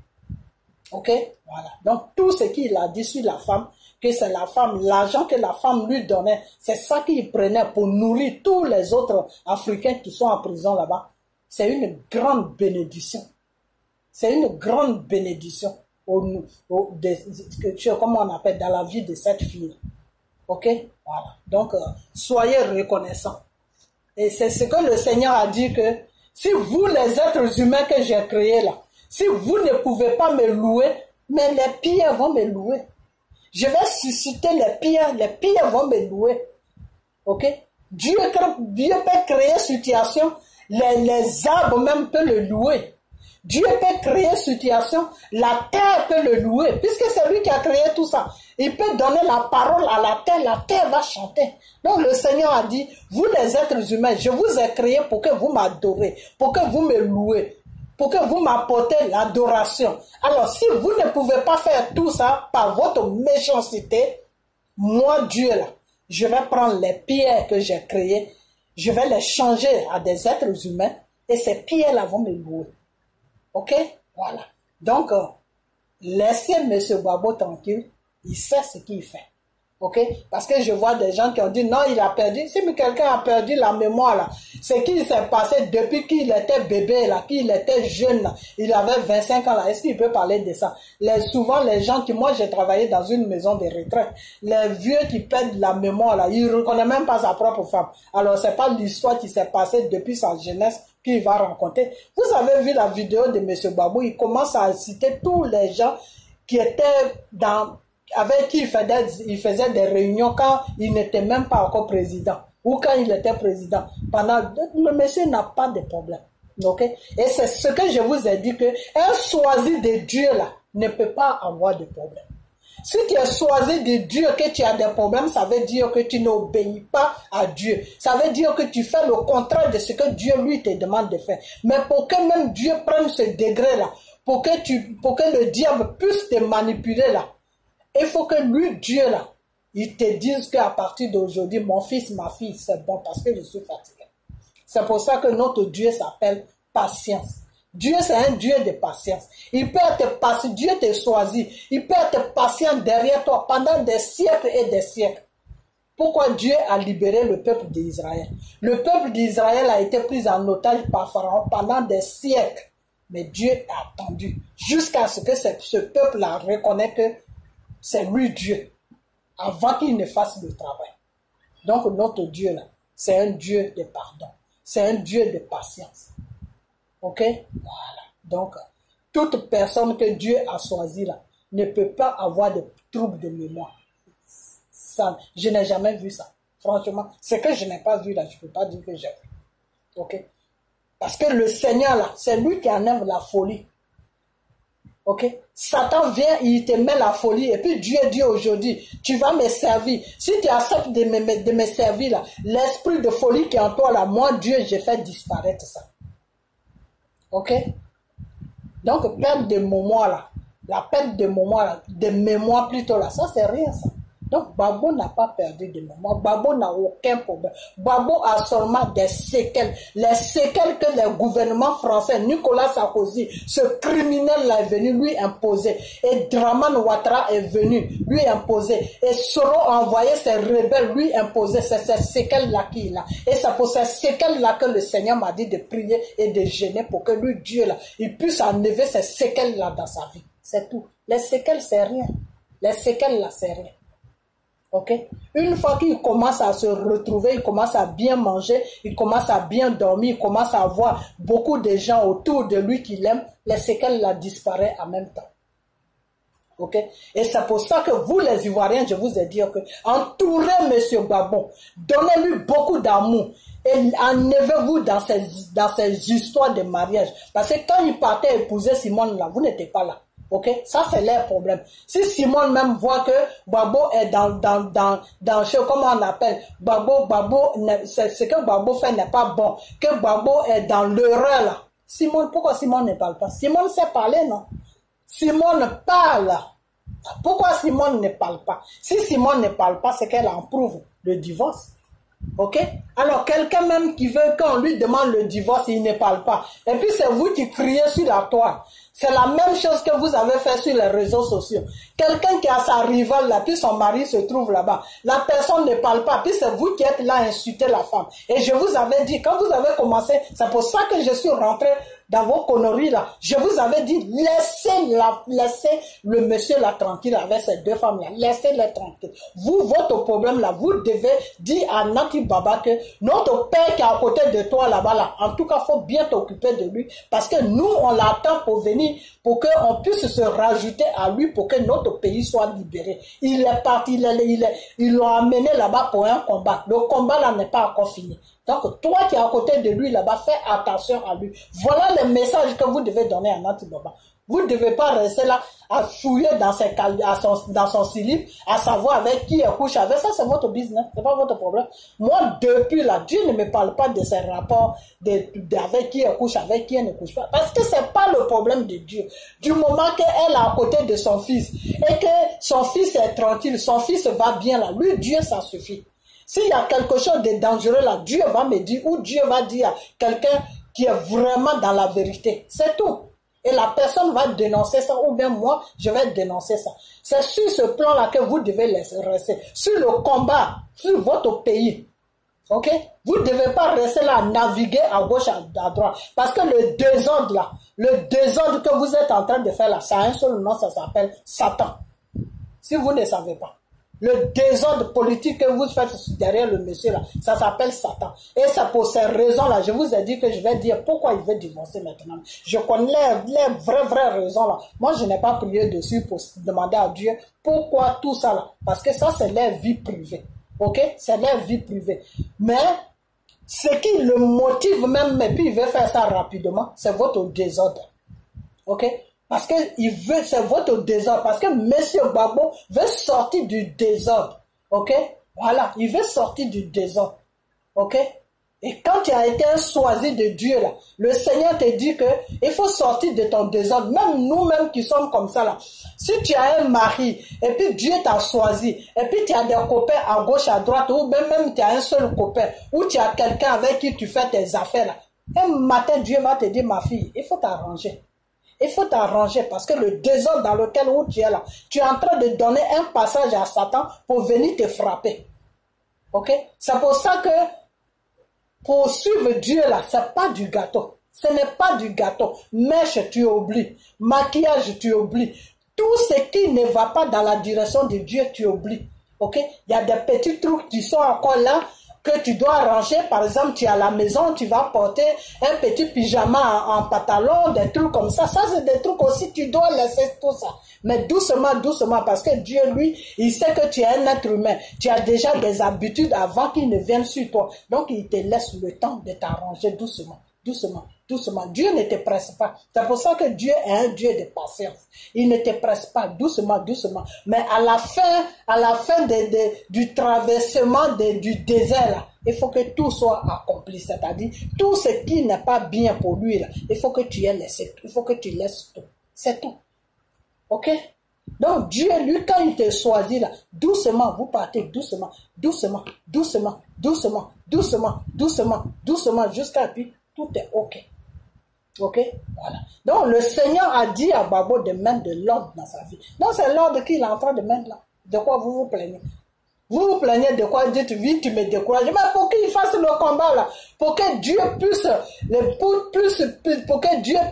Ok? Voilà. Donc, tout ce qu'il a dit sur la femme, que c'est la femme, l'argent que la femme lui donnait, c'est ça qu'il prenait pour nourrir tous les autres Africains qui sont en prison là-bas. C'est une grande bénédiction. C'est une grande bénédiction, comme on appelle, dans la vie de cette fille. Ok? Voilà. Donc, soyez reconnaissants. Et c'est ce que le Seigneur a dit que si vous, les êtres humains que j'ai créés là, si vous ne pouvez pas me louer, mais les pierres vont me louer. Je vais susciter les pierres vont me louer. Ok? Dieu peut créer situation, les arbres même peuvent le louer. Dieu peut créer situation, la terre peut le louer, puisque c'est lui qui a créé tout ça. Il peut donner la parole à la terre va chanter. Donc le Seigneur a dit, vous les êtres humains, je vous ai créé pour que vous m'adorez, pour que vous me louez, pour que vous m'apportez l'adoration. Alors si vous ne pouvez pas faire tout ça par votre méchanceté, moi Dieu là, je vais prendre les pierres que j'ai créées, je vais les changer à des êtres humains, et ces pierres là vont me louer. Ok? Voilà. Donc, laissez M. Gbagbo tranquille. Il sait ce qu'il fait. Ok? Parce que je vois des gens qui ont dit non, il a perdu. Si quelqu'un a perdu la mémoire là, c'est qu'il s'est passé depuis qu'il était bébé là, qu'il était jeune là, il avait 25 ans là. Est-ce qu'il peut parler de ça? Souvent les gens qui, moi j'ai travaillé dans une maison de retraite, les vieux qui perdent la mémoire là, ils ne reconnaissent même pas sa propre femme. Alors c'est pas l'histoire qui s'est passée depuis sa jeunesse qu'il va rencontrer. Vous avez vu la vidéo de M. Babou, il commence à citer tous les gens qui étaient avec qui il faisait des réunions quand il n'était même pas encore président ou quand il était président. Le monsieur n'a pas de problème. Okay? Et c'est ce que je vous ai dit, que un choisi de Dieu là ne peut pas avoir de problème. Si tu es choisi de Dieu, que tu as des problèmes, ça veut dire que tu n'obéis pas à Dieu. Ça veut dire que tu fais le contraire de ce que Dieu lui te demande de faire. Mais pour que même Dieu prenne ce degré là, pour que le diable puisse te manipuler là, il faut que lui, Dieu là, il te dise qu'à partir d'aujourd'hui, mon fils, ma fille, c'est bon parce que je suis fatigué. C'est pour ça que notre Dieu s'appelle patience. Dieu, c'est un Dieu de patience. Il peut être patient, Dieu te choisit. Il peut être patient derrière toi pendant des siècles et des siècles. Pourquoi Dieu a libéré le peuple d'Israël? Le peuple d'Israël a été pris en otage par Pharaon pendant des siècles. Mais Dieu a attendu jusqu'à ce que ce peuple-là reconnaisse que c'est lui Dieu, avant qu'il ne fasse le travail. Donc notre Dieu là, c'est un Dieu de pardon. C'est un Dieu de patience. Ok? Voilà. Donc, toute personne que Dieu a choisie là, ne peut pas avoir de troubles de mémoire. Ça, je n'ai jamais vu ça. Franchement, ce que je n'ai pas vu là, je ne peux pas dire que j'ai vu. Ok? Parce que le Seigneur là, c'est lui qui enlève la folie. Ok? Satan vient, il te met la folie, et puis Dieu dit aujourd'hui, tu vas me servir. Si tu acceptes de me servir là, l'esprit de folie qui est en toi là, moi Dieu, j'ai fait disparaître ça. Ok? Donc perte de mémoire là, la perte de mémoire là, de mémoire plutôt là, ça c'est rien ça. Donc Gbagbo n'a pas perdu de mémoire, Gbagbo n'a aucun problème. Gbagbo a seulement des séquelles, les séquelles que le gouvernement français, Nicolas Sarkozy, ce criminel là est venu lui imposer, et Draman Ouattara est venu lui imposer, et Soro a envoyé ses rebelles lui imposer, c'est ces séquelles là qu'il a. Et c'est pour ces séquelles là que le Seigneur m'a dit de prier et de jeûner pour que lui, Dieu là, il puisse enlever ces séquelles là dans sa vie. C'est tout. Les séquelles c'est rien. Les séquelles là c'est rien. Okay? Une fois qu'il commence à se retrouver, il commence à bien manger, il commence à bien dormir, il commence à avoir beaucoup de gens autour de lui qui l'aiment, les séquelles là disparaissent en même temps. Okay? Et c'est pour ça que vous les Ivoiriens, je vous ai dit que entourez M. Gbagbo, donnez-lui beaucoup d'amour et enlevez-vous dans ces histoires de mariage. Parce que quand il partait épouser Simone là, vous n'étiez pas là. Ok, ça c'est leur problème. Si Simone même voit que Gbagbo est dans comment on appelle, Gbagbo, ce que Gbagbo fait n'est pas bon, que Gbagbo est dans l'erreur là. Simone, pourquoi Simone ne parle pas? Simone sait parler, non? Simone parle. Pourquoi Simone ne parle pas? Si Simone ne parle pas, c'est qu'elle approuve le divorce. Ok? Alors, quelqu'un même qui veut qu'on lui demande le divorce, il ne parle pas. Et puis, c'est vous qui criez sur la toile. C'est la même chose que vous avez fait sur les réseaux sociaux. Quelqu'un qui a sa rivale là, puis son mari se trouve là-bas. La personne ne parle pas, puis c'est vous qui êtes là à insulter la femme. Et je vous avais dit, quand vous avez commencé, c'est pour ça que je suis rentré dans vos conneries là. Je vous avais dit, laissez le monsieur là tranquille avec ces deux femmes là. Laissez-les tranquilles. Vous, votre problème là, vous devez dire à Naki Baba que notre père qui est à côté de toi là-bas là, en tout cas, faut bien t'occuper de lui. Parce que nous, on l'attend pour venir, pour qu'on puisse se rajouter à lui, pour que notre pays soit libéré. Il est parti, ils l'ont amené là-bas pour un combat. Le combat là n'est pas encore fini. Donc, toi qui es à côté de lui là-bas, fais attention à lui. Voilà le message que vous devez donner à Nati Baba. Vous ne devez pas rester là à fouiller dans son slip, à savoir avec qui elle couche avec. Ça, c'est votre business, c'est pas votre problème. Moi, depuis là, Dieu ne me parle pas de ces rapports avec qui elle couche, avec qui elle ne couche pas. Parce que c'est pas le problème de Dieu. Du moment qu'elle est à côté de son fils et que son fils est tranquille, son fils va bien là, lui, Dieu, ça suffit. S'il y a quelque chose de dangereux là, Dieu va me dire, ou Dieu va dire à quelqu'un qui est vraiment dans la vérité. C'est tout. Et la personne va dénoncer ça, ou bien moi, je vais dénoncer ça. C'est sur ce plan-là que vous devez rester. Sur le combat, sur votre pays. Ok? Vous ne devez pas rester là, naviguer à gauche, à droite. Parce que le désordre là, le désordre que vous êtes en train de faire là, ça a un seul nom, ça s'appelle Satan. Si vous ne savez pas. Le désordre politique que vous faites derrière le monsieur là, ça s'appelle Satan. Et c'est pour ces raisons-là, je vous ai dit que je vais dire pourquoi il veut divorcer maintenant. Je connais les vraies raisons là. Moi, je n'ai pas prié dessus pour demander à Dieu pourquoi tout ça là. Parce que ça, c'est leur vie privée. Ok? C'est leur vie privée. Mais, ce qui le motive même, et puis il veut faire ça rapidement, c'est votre désordre. Ok? Parce que c'est votre désordre. Parce que M. Gbagbo veut sortir du désordre. Ok? Voilà. Il veut sortir du désordre. Ok? Et quand tu as été choisi de Dieu, là, le Seigneur te dit que il faut sortir de ton désordre. Même nous-mêmes qui sommes comme ça, là. Si tu as un mari, et puis Dieu t'a choisi, et puis tu as des copains à gauche, à droite, ou même tu as un seul copain, ou tu as quelqu'un avec qui tu fais tes affaires, là. Un matin, Dieu va te dire, ma fille, il faut t'arranger. Il faut t'arranger parce que le désordre dans lequel tu es là, tu es en train de donner un passage à Satan pour venir te frapper. Ok? C'est pour ça que pour suivre Dieu là, c'est pas du gâteau. Ce n'est pas du gâteau. Mèche, tu oublies. Maquillage, tu oublies. Tout ce qui ne va pas dans la direction de Dieu, tu oublies. Ok? Il y a des petits trucs qui sont encore là que tu dois ranger. Par exemple, tu es à la maison, tu vas porter un petit pyjama en pantalon, des trucs comme ça. Ça, c'est des trucs aussi, tu dois laisser tout ça. Mais doucement, doucement, parce que Dieu, lui, il sait que tu es un être humain. Tu as déjà des habitudes avant qu'il ne vienne sur toi. Donc, il te laisse le temps de t'arranger doucement, doucement, doucement. Dieu ne te presse pas. C'est pour ça que Dieu est un Dieu de patience. Il ne te presse pas, doucement, doucement. Mais à la fin du traversement du désert, là, il faut que tout soit accompli. C'est-à-dire, tout ce qui n'est pas bien pour lui, là, il faut que tu aies laissé. Il faut que tu laisses tout. C'est tout. Ok? Donc Dieu, lui, quand il te choisit là, doucement, vous partez doucement, doucement, doucement, doucement, doucement, doucement, doucement, jusqu'à puis tout est ok. Ok? Voilà. Donc le Seigneur a dit à Gbagbo de mettre de l'ordre dans sa vie. Donc c'est l'ordre qu'il est en train de mettre là. De quoi vous vous plaignez? Vous vous plaignez de quoi? Dites, oui, tu me décourages. Mais pour qu'il fasse le combat là, pour que Dieu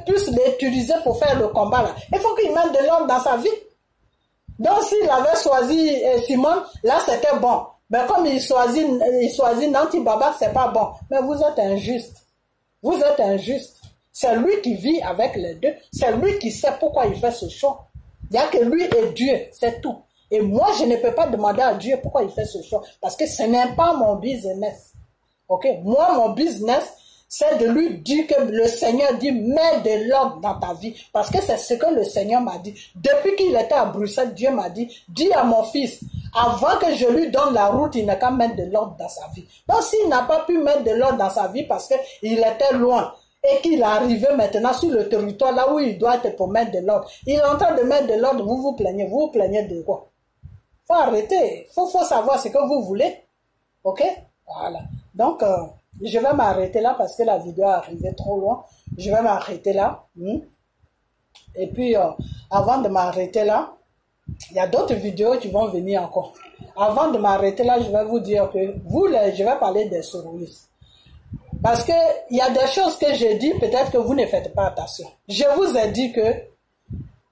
puisse l'utiliser pour faire le combat là, il faut qu'il mette de l'ordre dans sa vie. Donc s'il avait choisi Simon, là c'était bon. Mais comme il choisit Nanti Baba, c'est pas bon. Mais vous êtes injuste. Vous êtes injuste. C'est lui qui vit avec les deux. C'est lui qui sait pourquoi il fait ce choix. Il n'y a que lui et Dieu, c'est tout. Et moi, je ne peux pas demander à Dieu pourquoi il fait ce choix. Parce que ce n'est pas mon business. Ok? Moi, mon business, c'est de lui dire que le Seigneur dit, mets de l'ordre dans ta vie. Parce que c'est ce que le Seigneur m'a dit. Depuis qu'il était à Bruxelles, Dieu m'a dit, dis à mon fils, avant que je lui donne la route, il n'a qu'à mettre de l'ordre dans sa vie. Donc, s'il n'a pas pu mettre de l'ordre dans sa vie parce qu'il était loin, et qu'il est arrivé maintenant sur le territoire, là où il doit être pour mettre de l'ordre, il est en train de mettre de l'ordre, vous vous plaignez de quoi? Faut arrêter, faut savoir ce que vous voulez, ok? Voilà, donc je vais m'arrêter là parce que la vidéo est arrivée trop loin, je vais m'arrêter là, et puis avant de m'arrêter là, il y a d'autres vidéos qui vont venir encore. Avant de m'arrêter là, je vais vous dire que je vais parler des souris. Parce que il y a des choses que j'ai dit, peut-être que vous ne faites pas attention. Je vous ai dit que,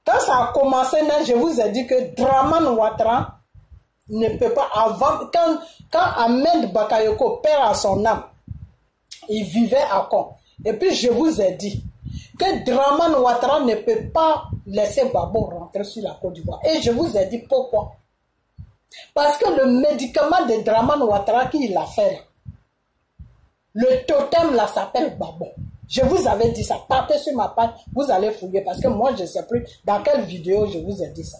quand ça a commencé, je vous ai dit que Dramane Ouattara ne peut pas, avant, quand Ahmed Bakayoko perd à son âme, il vivait à Caen. Et puis je vous ai dit que Dramane Ouattara ne peut pas laisser Gbagbo rentrer sur la Côte d'Ivoire. Et je vous ai dit pourquoi. Parce que le médicament de Dramane Ouattara qu'il a fait, le totem là s'appelle Gbagbo. Je vous avais dit ça. Partez sur ma page, vous allez fouiller. Parce que moi, je ne sais plus dans quelle vidéo je vous ai dit ça.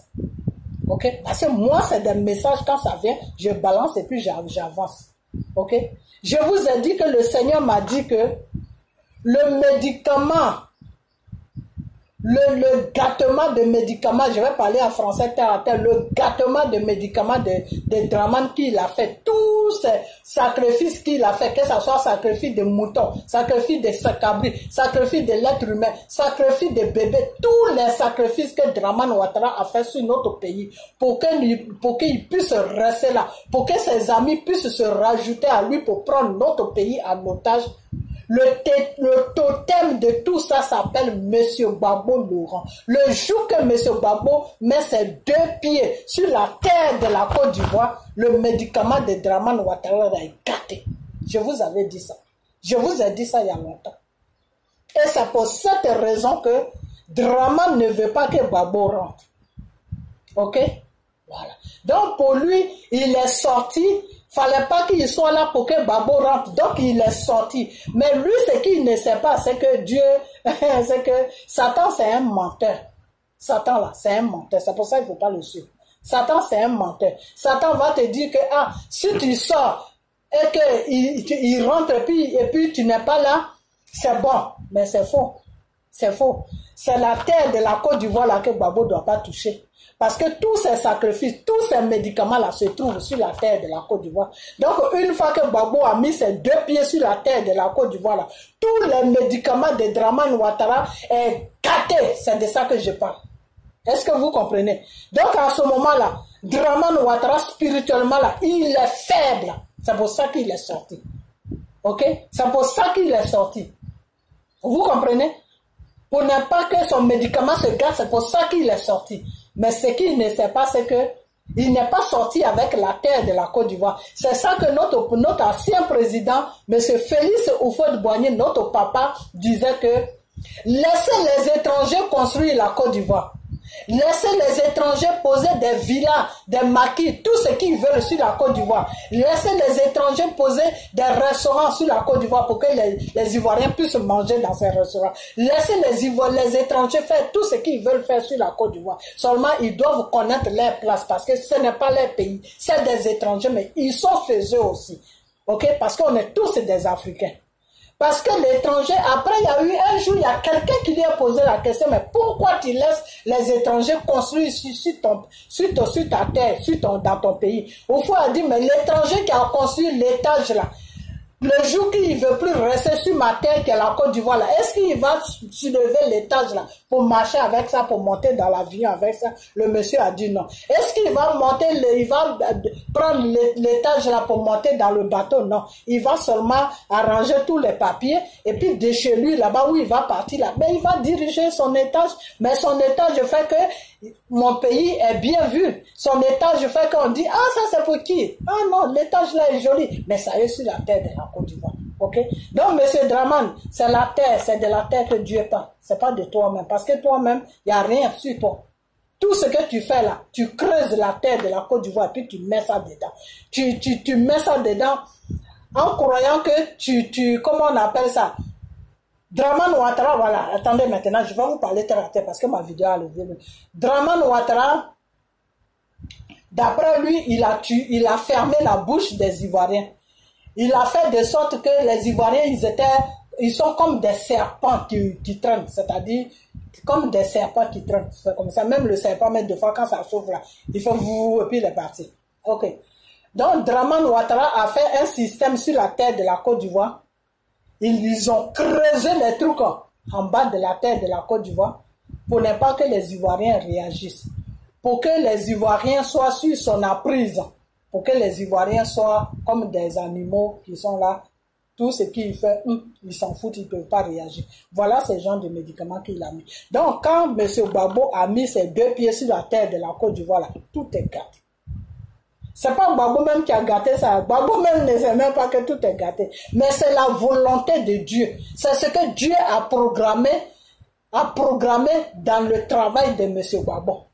Ok? Parce que moi, c'est des messages, quand ça vient, je balance et puis j'avance. Ok? Je vous ai dit que le Seigneur m'a dit que le médicament le gâtement de médicaments, je vais parler en français terre à terre, le gâtement de médicaments de Dramane qu'il a fait, tous ces sacrifices qu'il a fait, que ce soit sacrifice de moutons, sacrifice de cabris, sacrifice de l'être humain, sacrifice de bébés, tous les sacrifices que Dramane Ouattara a fait sur notre pays, pour qu'il puisse rester là, pour que ses amis puissent se rajouter à lui pour prendre notre pays en otage. Le totem de tout ça s'appelle Monsieur Gbagbo Laurent. Le jour que Monsieur Gbagbo met ses 2 pieds sur la terre de la Côte d'Ivoire, le médicament de Dramane Ouattara est gâté. Je vous avais dit ça. Je vous ai dit ça il y a longtemps. Et c'est pour cette raison que Dramane ne veut pas que Gbagbo rentre. Ok? Voilà. Donc pour lui, il est sorti. Fallait pas qu'il soit là pour que Gbagbo rentre. Donc il est sorti. Mais lui, ce qu'il ne sait pas, c'est que Dieu, c'est que Satan, c'est un menteur. Satan là, c'est un menteur. C'est pour ça qu'il ne faut pas le suivre. Satan, c'est un menteur. Satan va te dire que si tu sors et qu'il rentre et puis tu n'es pas là, c'est bon. Mais c'est faux. C'est faux. C'est la terre de la Côte d'Ivoire là que Gbagbo ne doit pas toucher. Parce que tous ces sacrifices, tous ces médicaments-là se trouvent sur la terre de la Côte d'Ivoire. Donc, une fois que Gbagbo a mis ses 2 pieds sur la terre de la Côte d'Ivoire, tous les médicaments de Dramane Ouattara est gâté. C'est de ça que je parle. Est-ce que vous comprenez? Donc, à ce moment-là, Dramane Ouattara, spirituellement, là, il est faible. C'est pour ça qu'il est sorti. Ok? C'est pour ça qu'il est sorti. Vous comprenez? Pour ne pas que son médicament se gâte, c'est pour ça qu'il est sorti. Mais ce qu'il ne sait pas, c'est que il n'est pas sorti avec la terre de la Côte d'Ivoire. C'est ça que notre ancien président, M. Félix Houphouët-Boigny, notre papa, disait que laissez les étrangers construire la Côte d'Ivoire. Laissez les étrangers poser des villas, des maquis, tout ce qu'ils veulent sur la Côte d'Ivoire. Laissez les étrangers poser des restaurants sur la Côte d'Ivoire pour que les Ivoiriens puissent manger dans ces restaurants. Laissez les étrangers faire tout ce qu'ils veulent faire sur la Côte d'Ivoire. Seulement, ils doivent connaître leur place parce que ce n'est pas leur pays. C'est des étrangers, mais ils sont chez eux aussi. Ok? Parce qu'on est tous des Africains. Parce que l'étranger, après, il y a eu un jour, il y a quelqu'un qui lui a posé la question, mais pourquoi tu laisses les étrangers construire sur ta terre, dans ton pays? Oufou a dit, mais l'étranger qui a construit l'étage là, le jour qu'il ne veut plus rester sur ma terre, qui est la Côte d'Ivoire là, est-ce qu'il va soulever l'étage là pour marcher avec ça, pour monter dans l'avion avec ça? Le monsieur a dit non. Est-ce qu'il va monter, il va prendre l'étage là pour monter dans le bateau? Non. Il va seulement arranger tous les papiers et puis de chez lui là-bas où il va partir là, mais il va diriger son étage. Mais son étage fait que mon pays est bien vu. Son étage fait qu'on dit, ah ça c'est pour qui? Ah non, l'étage là est joli. Mais ça est sur la terre de la Côte d'Ivoire. Ok? Donc, monsieur Dramane, c'est la terre, c'est de la terre que Dieu parle. C'est pas de toi-même. Parce que toi-même, il n'y a rien sur toi. Tout ce que tu fais là, tu creuses la terre de la Côte d'Ivoire, puis tu mets ça dedans. Tu mets ça dedans en croyant que comment on appelle ça? Dramane Ouattara, voilà. Attendez maintenant, je vais vous parler terre à terre parce que ma vidéo a levé. Dramane Ouattara, d'après lui, il a fermé la bouche des Ivoiriens. Il a fait de sorte que les Ivoiriens, ils sont comme des serpents qui traînent, c'est-à-dire comme des serpents qui traînent. C'est comme ça, même le serpent, mais des fois quand ça chauffe là, il fait vous et puis il est parti. Ok. Donc Dramane Ouattara a fait un système sur la terre de la Côte d'Ivoire. Ils ont creusé les trucs en bas de la terre de la Côte d'Ivoire pour ne pas que les Ivoiriens réagissent. Pour que les Ivoiriens soient sur son emprise. Pour que les Ivoiriens soient comme des animaux qui sont là. Tout ce qu'il fait, ils s'en foutent, ils ne peuvent pas réagir. Voilà ce genre de médicaments qu'il a mis. Donc, quand M. Gbagbo a mis ses 2 pieds sur la terre de la Côte d'Ivoire, là, tout est gâté. C'est pas Gbagbo même qui a gâté ça. Gbagbo même ne sait même pas que tout est gâté. Mais c'est la volonté de Dieu. C'est ce que Dieu a programmé dans le travail de M. Gbagbo.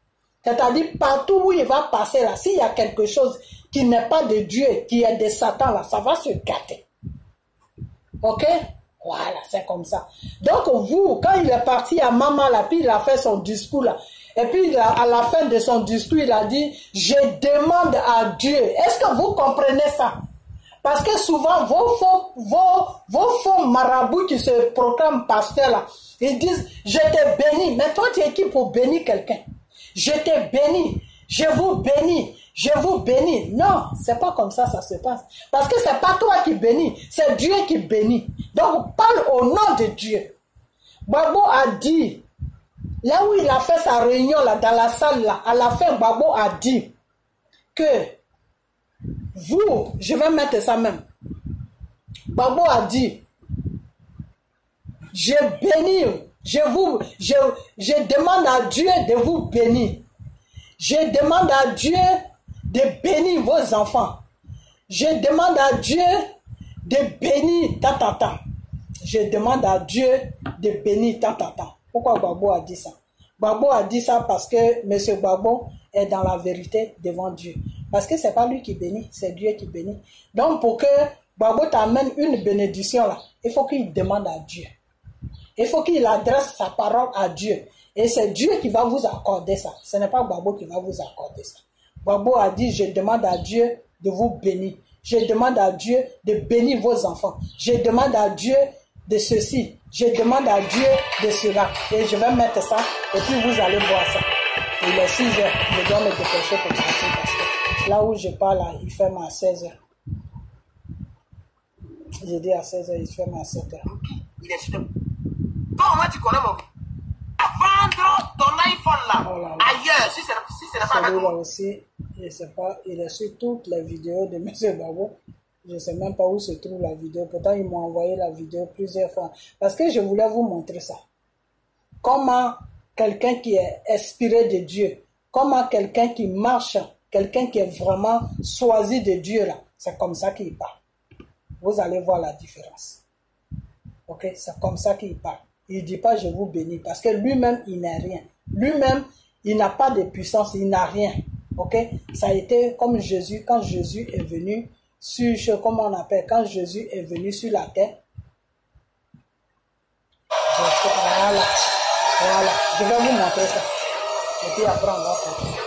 C'est-à-dire, partout où il va passer là, s'il y a quelque chose qui n'est pas de Dieu, qui est de Satan là, ça va se gâter. Ok? Voilà, c'est comme ça. Donc vous, quand il est parti à Mama là, puis il a fait son discours là, et puis à la fin de son discours, il a dit, je demande à Dieu. Est-ce que vous comprenez ça? Parce que souvent, vos faux marabouts qui se proclament pasteurs là, ils disent, je t'ai béni. Mais toi, tu es qui pour bénir quelqu'un? Je t'ai béni. Je vous bénis. Je vous bénis. Non, c'est pas comme ça se passe. Parce que c'est pas toi qui bénis, c'est Dieu qui bénit. Donc, parle au nom de Dieu. Babo a dit, là où il a fait sa réunion, là, dans la salle, là, à la fin, Babo a dit que vous, je vais mettre ça même. Babo a dit, je bénis, je demande à Dieu de vous bénir. Je demande à Dieu de bénir vos enfants. Je demande à Dieu de bénir tant. Je demande à Dieu de bénir tant. Pourquoi Babo a dit ça? Babo a dit ça parce que M. Babo est dans la vérité devant Dieu. Parce que ce n'est pas lui qui bénit, c'est Dieu qui bénit. Donc pour que Babo t'amène une bénédiction là, il faut qu'il demande à Dieu. Il faut qu'il adresse sa parole à Dieu. Et c'est Dieu qui va vous accorder ça. Ce n'est pas Babo qui va vous accorder ça. Babo a dit, je demande à Dieu de vous bénir. Je demande à Dieu de bénir vos enfants. Je demande à Dieu de ceci. Je demande à Dieu de cela. Et je vais mettre ça. Et puis vous allez voir ça. Il est 6 heures. Je dois me dépêcher pour partir parce que là où je parle, là, il ferme à 16 heures. J'ai dit à 16 heures, il ferme à 7 heures. Il est super. Toi, au moins, tu connais mon... Vendre ton iPhone là, oh là, ailleurs, si ce n'est pas avec moi. Aussi, je sais pas, il est sur toutes les vidéos de M. Babo. Je ne sais même pas où se trouve la vidéo. Pourtant, ils m'ont envoyé la vidéo plusieurs fois. Parce que je voulais vous montrer ça. Comment quelqu'un qui est inspiré de Dieu, comment quelqu'un qui marche, quelqu'un qui est vraiment choisi de Dieu là, c'est comme ça qu'il parle. Vous allez voir la différence. Ok, c'est comme ça qu'il parle. Il ne dit pas je vous bénis parce que lui-même il n'a rien. Lui-même il n'a pas de puissance, il n'a rien. Ok, ça a été comme Jésus, quand Jésus est venu sur, comment on appelle, quand Jésus est venu sur la terre. Voilà, je vais vous montrer ça. Et puis après on va continuer.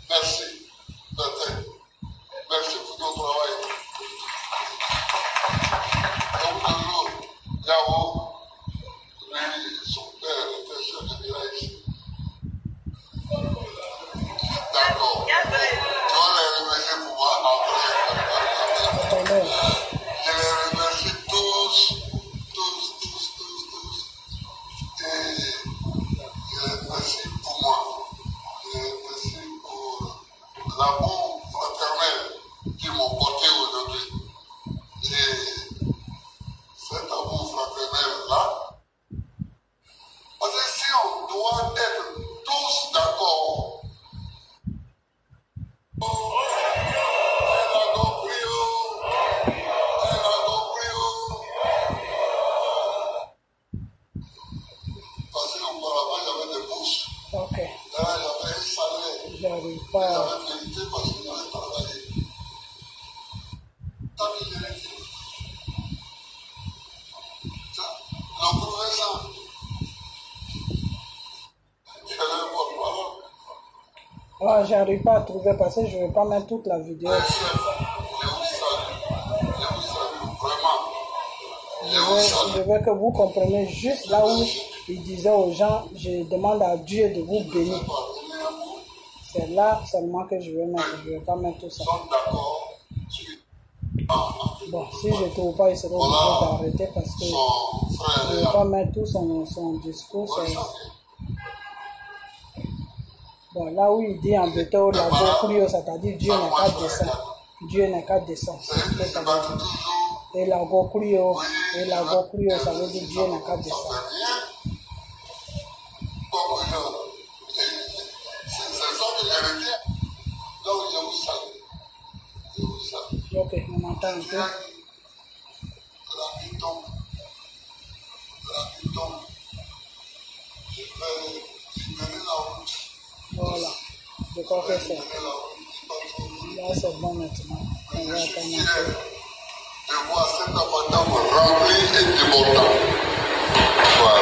Merci. Merci pour ton travail. Comme toujours, Yahoo, lui, son père était chef de village. D'accord. Tu vas les remercier pour moi après. Je les remercie tous. Et je les remercie pour moi. Je les remercie pour l'amour fraternel qu'ils m'ont porté aujourd'hui. Et cet amour fraternel-là, parce que si on doit être tous d'accord, parce qu'auparavant j'avais des bourses. Ok. Là, j'avais un salaire. J'arrive pas. J'avais mérité parce que j'avais travaillé. Tant que je l'ai fait. On trouvait ça. J'avais un porte-parole. Oh, j'arrive pas à trouver parce que je ne vais pas mettre toute la vidéo. Mais chef, je vous salue vraiment. Je veux que vous compreniez juste là où il disait aux gens, je demande à Dieu de vous bénir. C'est là seulement que je vais mettre, je ne vais pas mettre tout ça. Bon, si je ne trouve pas, il sera obligé d'arrêter parce que je ne vais pas mettre tout son discours. Bon, là où il dit en béton, la Gokrio, c'est-à-dire Dieu n'est qu'à descend. Dieu n'est qu'à descend. C'est ce que ça veut dire. Et la Gokrio, ça veut dire Dieu n'est qu'à descend. Ok, on entend un peu. Voilà, je crois que c'est. Là, c'est bon maintenant. On va attendre un peu. Je vois cet appartement rempli et débordant. Voilà.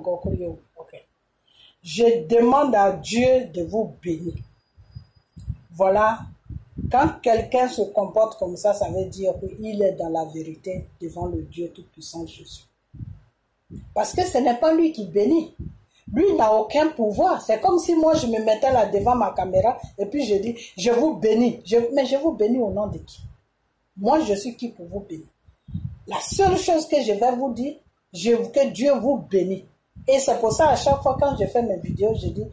Ok. Je demande à Dieu de vous bénir. Voilà. Quand quelqu'un se comporte comme ça veut dire qu'il est dans la vérité devant le Dieu Tout-Puissant Jésus. Parce que ce n'est pas lui qui bénit. Lui n'a aucun pouvoir. C'est comme si moi je me mettais là devant ma caméra et puis je dis, je vous bénis. Mais je vous bénis au nom de qui? Moi je suis qui pour vous bénir? La seule chose que je vais vous dire, que Dieu vous bénit. Et c'est pour ça à chaque fois quand je fais mes vidéos, je dis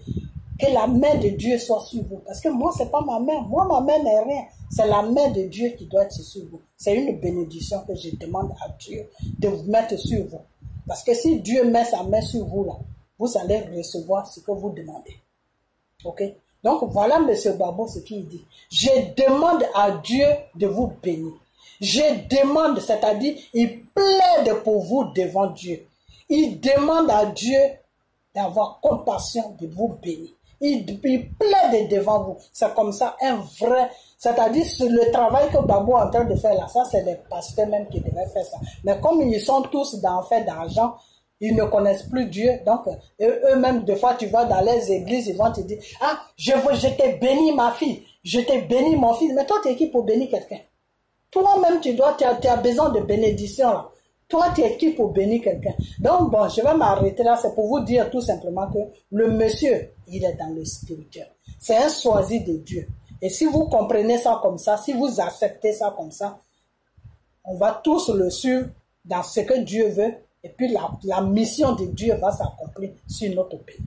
que la main de Dieu soit sur vous. Parce que moi, c'est pas ma main. Moi, ma main n'est rien. C'est la main de Dieu qui doit être sur vous. C'est une bénédiction que je demande à Dieu de vous mettre sur vous. Parce que si Dieu met sa main sur vous, là, vous allez recevoir ce que vous demandez. Ok? Donc, voilà M. Babo ce qu'il dit. Je demande à Dieu de vous bénir. Je demande, c'est-à-dire, il plaide pour vous devant Dieu. Il demande à Dieu d'avoir compassion de vous bénir. Il plaide devant vous. C'est comme ça un vrai... C'est-à-dire le travail que Babo est en train de faire là, ça c'est les pasteurs même qui devaient faire ça. Mais comme ils sont tous dans fait d'argent, ils ne connaissent plus Dieu. Donc eux-mêmes, des fois tu vas dans les églises, ils vont te dire, ah, je t'ai béni ma fille, je t'ai béni mon fils. Mais toi tu es qui pour bénir quelqu'un? Toi-même tu as besoin de bénédiction là. Toi, tu es qui pour bénir quelqu'un? Donc, bon, je vais m'arrêter là. C'est pour vous dire tout simplement que le monsieur, il est dans le spirituel. C'est un choisi de Dieu. Et si vous comprenez ça comme ça, si vous acceptez ça comme ça, on va tous le suivre dans ce que Dieu veut. Et puis, la mission de Dieu va s'accomplir sur notre pays.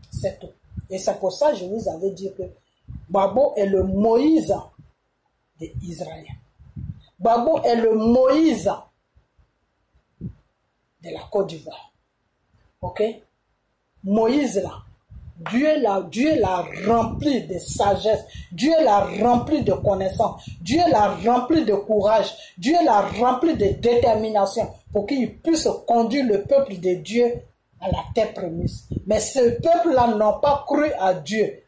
C'est tout. Et c'est pour ça que je vous avais dit que Babo est le Moïse d'Israël. Babo est le Moïse de la Côte d'Ivoire. Ok? Moïse là, Dieu l'a rempli de sagesse, Dieu l'a rempli de connaissance, Dieu l'a rempli de courage, Dieu l'a rempli de détermination pour qu'il puisse conduire le peuple de Dieu à la terre promise. Mais ce peuple-là n'a pas cru à Dieu.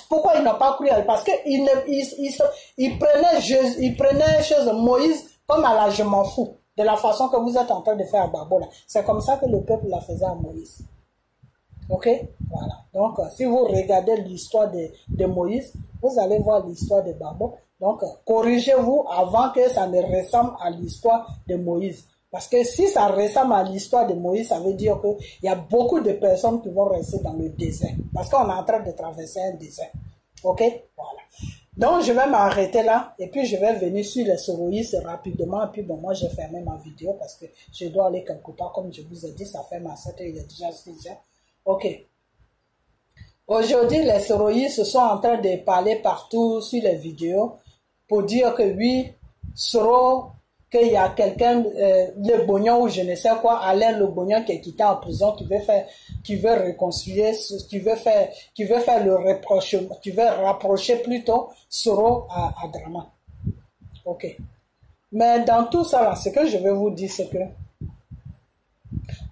Pourquoi ils n'ont pas cru à Dieu? Parce qu'ils prenaient Moïse comme à la je m'en fous. De la façon que vous êtes en train de faire à Babo là. C'est comme ça que le peuple la faisait à Moïse. Ok? Voilà. Donc, si vous regardez l'histoire de Moïse, vous allez voir l'histoire de Babo. Donc, corrigez-vous avant que ça ne ressemble à l'histoire de Moïse. Parce que si ça ressemble à l'histoire de Moïse, ça veut dire qu'il y a beaucoup de personnes qui vont rester dans le désert. Parce qu'on est en train de traverser un désert. Ok? Voilà. Donc, je vais m'arrêter là et puis je vais venir sur les soroïstes rapidement. Et puis, bon, moi, j'ai fermé ma vidéo parce que je dois aller quelque part. Comme je vous ai dit, ça fait ma 7 heures, il est déjà 6 heures. Ok. Aujourd'hui, les soroïstes sont en train de parler partout sur les vidéos pour dire que oui, Soro, qu'il y a quelqu'un, le Bognon ou je ne sais quoi, Alain Le Bognon qui est quitté en prison, qui veut réconcilier, qui veut faire le rapprochement, qui veut rapprocher plutôt Soro à Draman. Ok. Mais dans tout ça là, ce que je veux vous dire, c'est que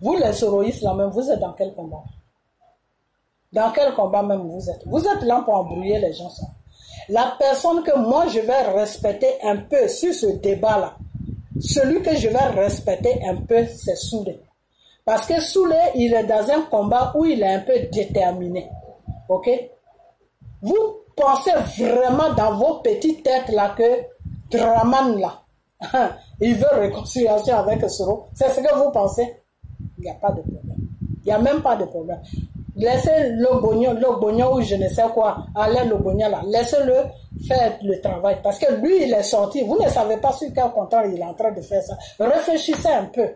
vous les soroïstes là même, vous êtes dans quel combat? Dans quel combat même vous êtes? Vous êtes là pour embrouiller les gens. Ça. La personne que moi je vais respecter un peu sur ce débat là, celui que je vais respecter un peu, c'est Soulé. Parce que Soulé, il est dans un combat où il est un peu déterminé. Ok? Vous pensez vraiment dans vos petites têtes là que Draman là, il veut réconciliation avec Soro. C'est ce que vous pensez? Il n'y a pas de problème. Il n'y a même pas de problème. Laissez le Bognon ou je ne sais quoi, Alain Le Bognon là, laissez-le faire le travail. Parce que lui, il est sorti. Vous ne savez pas sur quel contrat il est en train de faire ça. Réfléchissez un peu.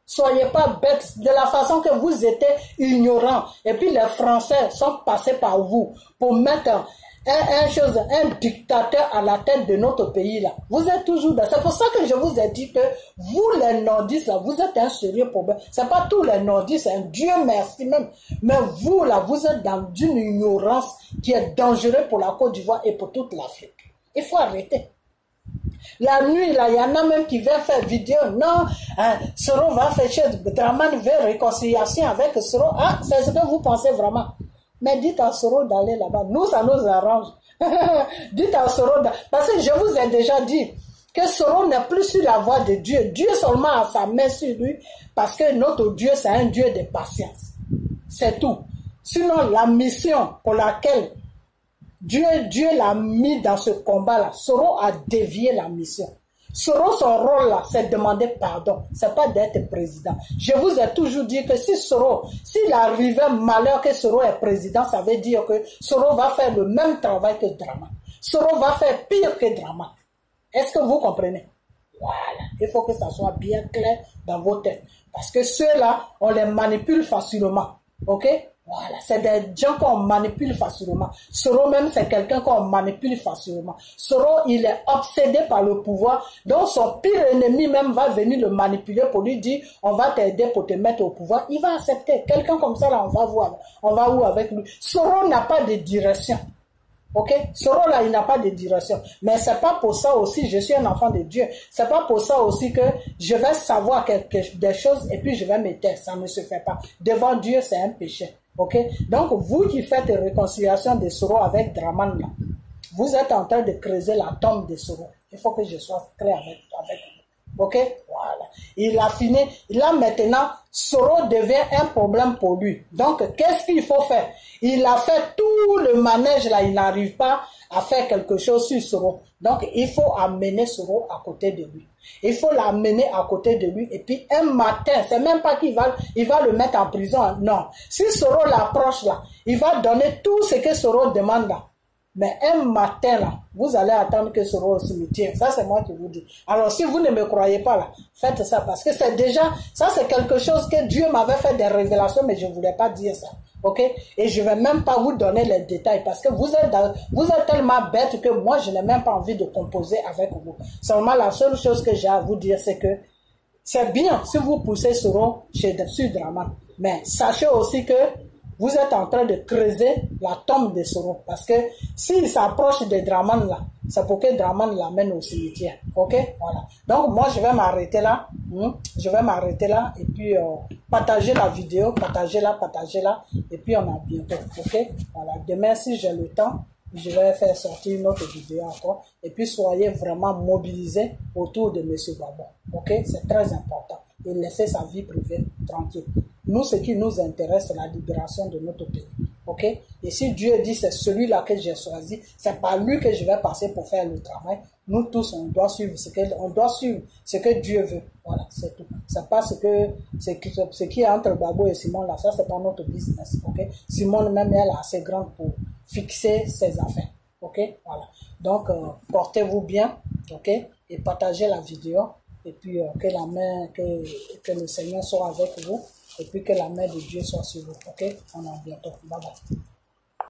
Soyez pas bêtes de la façon que vous étiez ignorants. Et puis les Français sont passés par vous pour mettre un dictateur à la tête de notre pays là. Vous êtes toujours dans. C'est pour ça que je vous ai dit que vous les nordistes là, vous êtes un sérieux problème. C'est pas tous les nordistes, hein. Dieu merci même. Mais vous là, vous êtes dans une ignorance qui est dangereuse pour la Côte d'Ivoire et pour toute l'Afrique. Il faut arrêter. La nuit, là, il y en a même qui veulent faire vidéo. Non, hein, Soro va faire chose. Draman veut réconciliation avec Soro. Ah, c'est ce que vous pensez vraiment. Mais dites à Soro d'aller là-bas. Nous, ça nous arrange. Dites à Soro parce que je vous ai déjà dit que Soro n'est plus sur la voie de Dieu. Dieu seulement a sa main sur lui parce que notre Dieu, c'est un Dieu de patience. C'est tout. Sinon, la mission pour laquelle Dieu l'a mis dans ce combat-là, Soro a dévié la mission. Soro, son rôle là, c'est de demander pardon. C'est pas d'être président. Je vous ai toujours dit que si Soro, s'il arrivait malheur que Soro est président, ça veut dire que Soro va faire le même travail que Dramane. Soro va faire pire que Dramane. Est-ce que vous comprenez? Voilà. Il faut que ça soit bien clair dans vos têtes. Parce que ceux-là, on les manipule facilement. Ok? Voilà. C'est des gens qu'on manipule facilement. Soro même, c'est quelqu'un qu'on manipule facilement. Soro, il est obsédé par le pouvoir. Donc, son pire ennemi même va venir le manipuler pour lui dire, on va t'aider pour te mettre au pouvoir. Il va accepter. Quelqu'un comme ça, là, on va où avec lui? Soro n'a pas de direction. Ok? Soro là, il n'a pas de direction. Mais c'est pas pour ça aussi, je suis un enfant de Dieu. C'est pas pour ça aussi que je vais savoir des choses et puis je vais me taire. Ça ne se fait pas. Devant Dieu, c'est un péché. Ok? Donc, vous qui faites réconciliation de Soro avec Dramane là, vous êtes en train de creuser la tombe de Soro. Il faut que je sois clair avec vous. Ok? Voilà. Il a fini. Là maintenant, Soro devient un problème pour lui. Donc, qu'est-ce qu'il faut faire? Il a fait tout le manège là. Il n'arrive pas à faire quelque chose sur Soro. Donc, il faut amener Soro à côté de lui. Il faut l'amener à côté de lui. Et puis, un matin, c'est même pas qu'il va le mettre en prison. Non. Si Soro l'approche là, il va donner tout ce que Soro demande là. Mais un matin, là, vous allez attendre que Soro au cimetière. Ça, c'est moi qui vous dis. Alors, si vous ne me croyez pas, là, faites ça. Parce que c'est déjà, ça, c'est quelque chose que Dieu m'avait fait des révélations, mais je ne voulais pas dire ça. Ok? Et je ne vais même pas vous donner les détails. Parce que vous êtes tellement bête que moi, je n'ai même pas envie de composer avec vous. Seulement, la seule chose que j'ai à vous dire, c'est que c'est bien si vous poussez Soro sur Dramane. Mais sachez aussi que vous êtes en train de creuser la tombe de Soro. Parce que s'il s'approche de Dramane là, c'est pour que Dramane l'amène au cimetière. Ok? Voilà. Donc moi je vais m'arrêter là. Je vais m'arrêter là. Et puis partager la vidéo. Partagez-la. Et puis on a bientôt. Ok? Voilà. Demain si j'ai le temps, je vais faire sortir une autre vidéo encore. Et puis soyez vraiment mobilisés autour de M. Gbagbo. Ok? C'est très important. Et laissez sa vie privée tranquille. Nous, ce qui nous intéresse, c'est la libération de notre pays. Ok? Et si Dieu dit c'est celui-là que j'ai choisi, c'est par lui que je vais passer pour faire le travail. Nous tous, on doit suivre ce que Dieu veut. Voilà, c'est tout. C'est pas ce qui est entre Gbagbo et Simone là, ça c'est pas notre business. Ok? Simone même elle est assez grande pour fixer ses affaires. Ok? Voilà. Donc portez-vous bien. Ok? Et partagez la vidéo. Et puis que le Seigneur soit avec vous. Et puis que la main de Dieu soit sur vous. Ok? On a bientôt. Bye bye.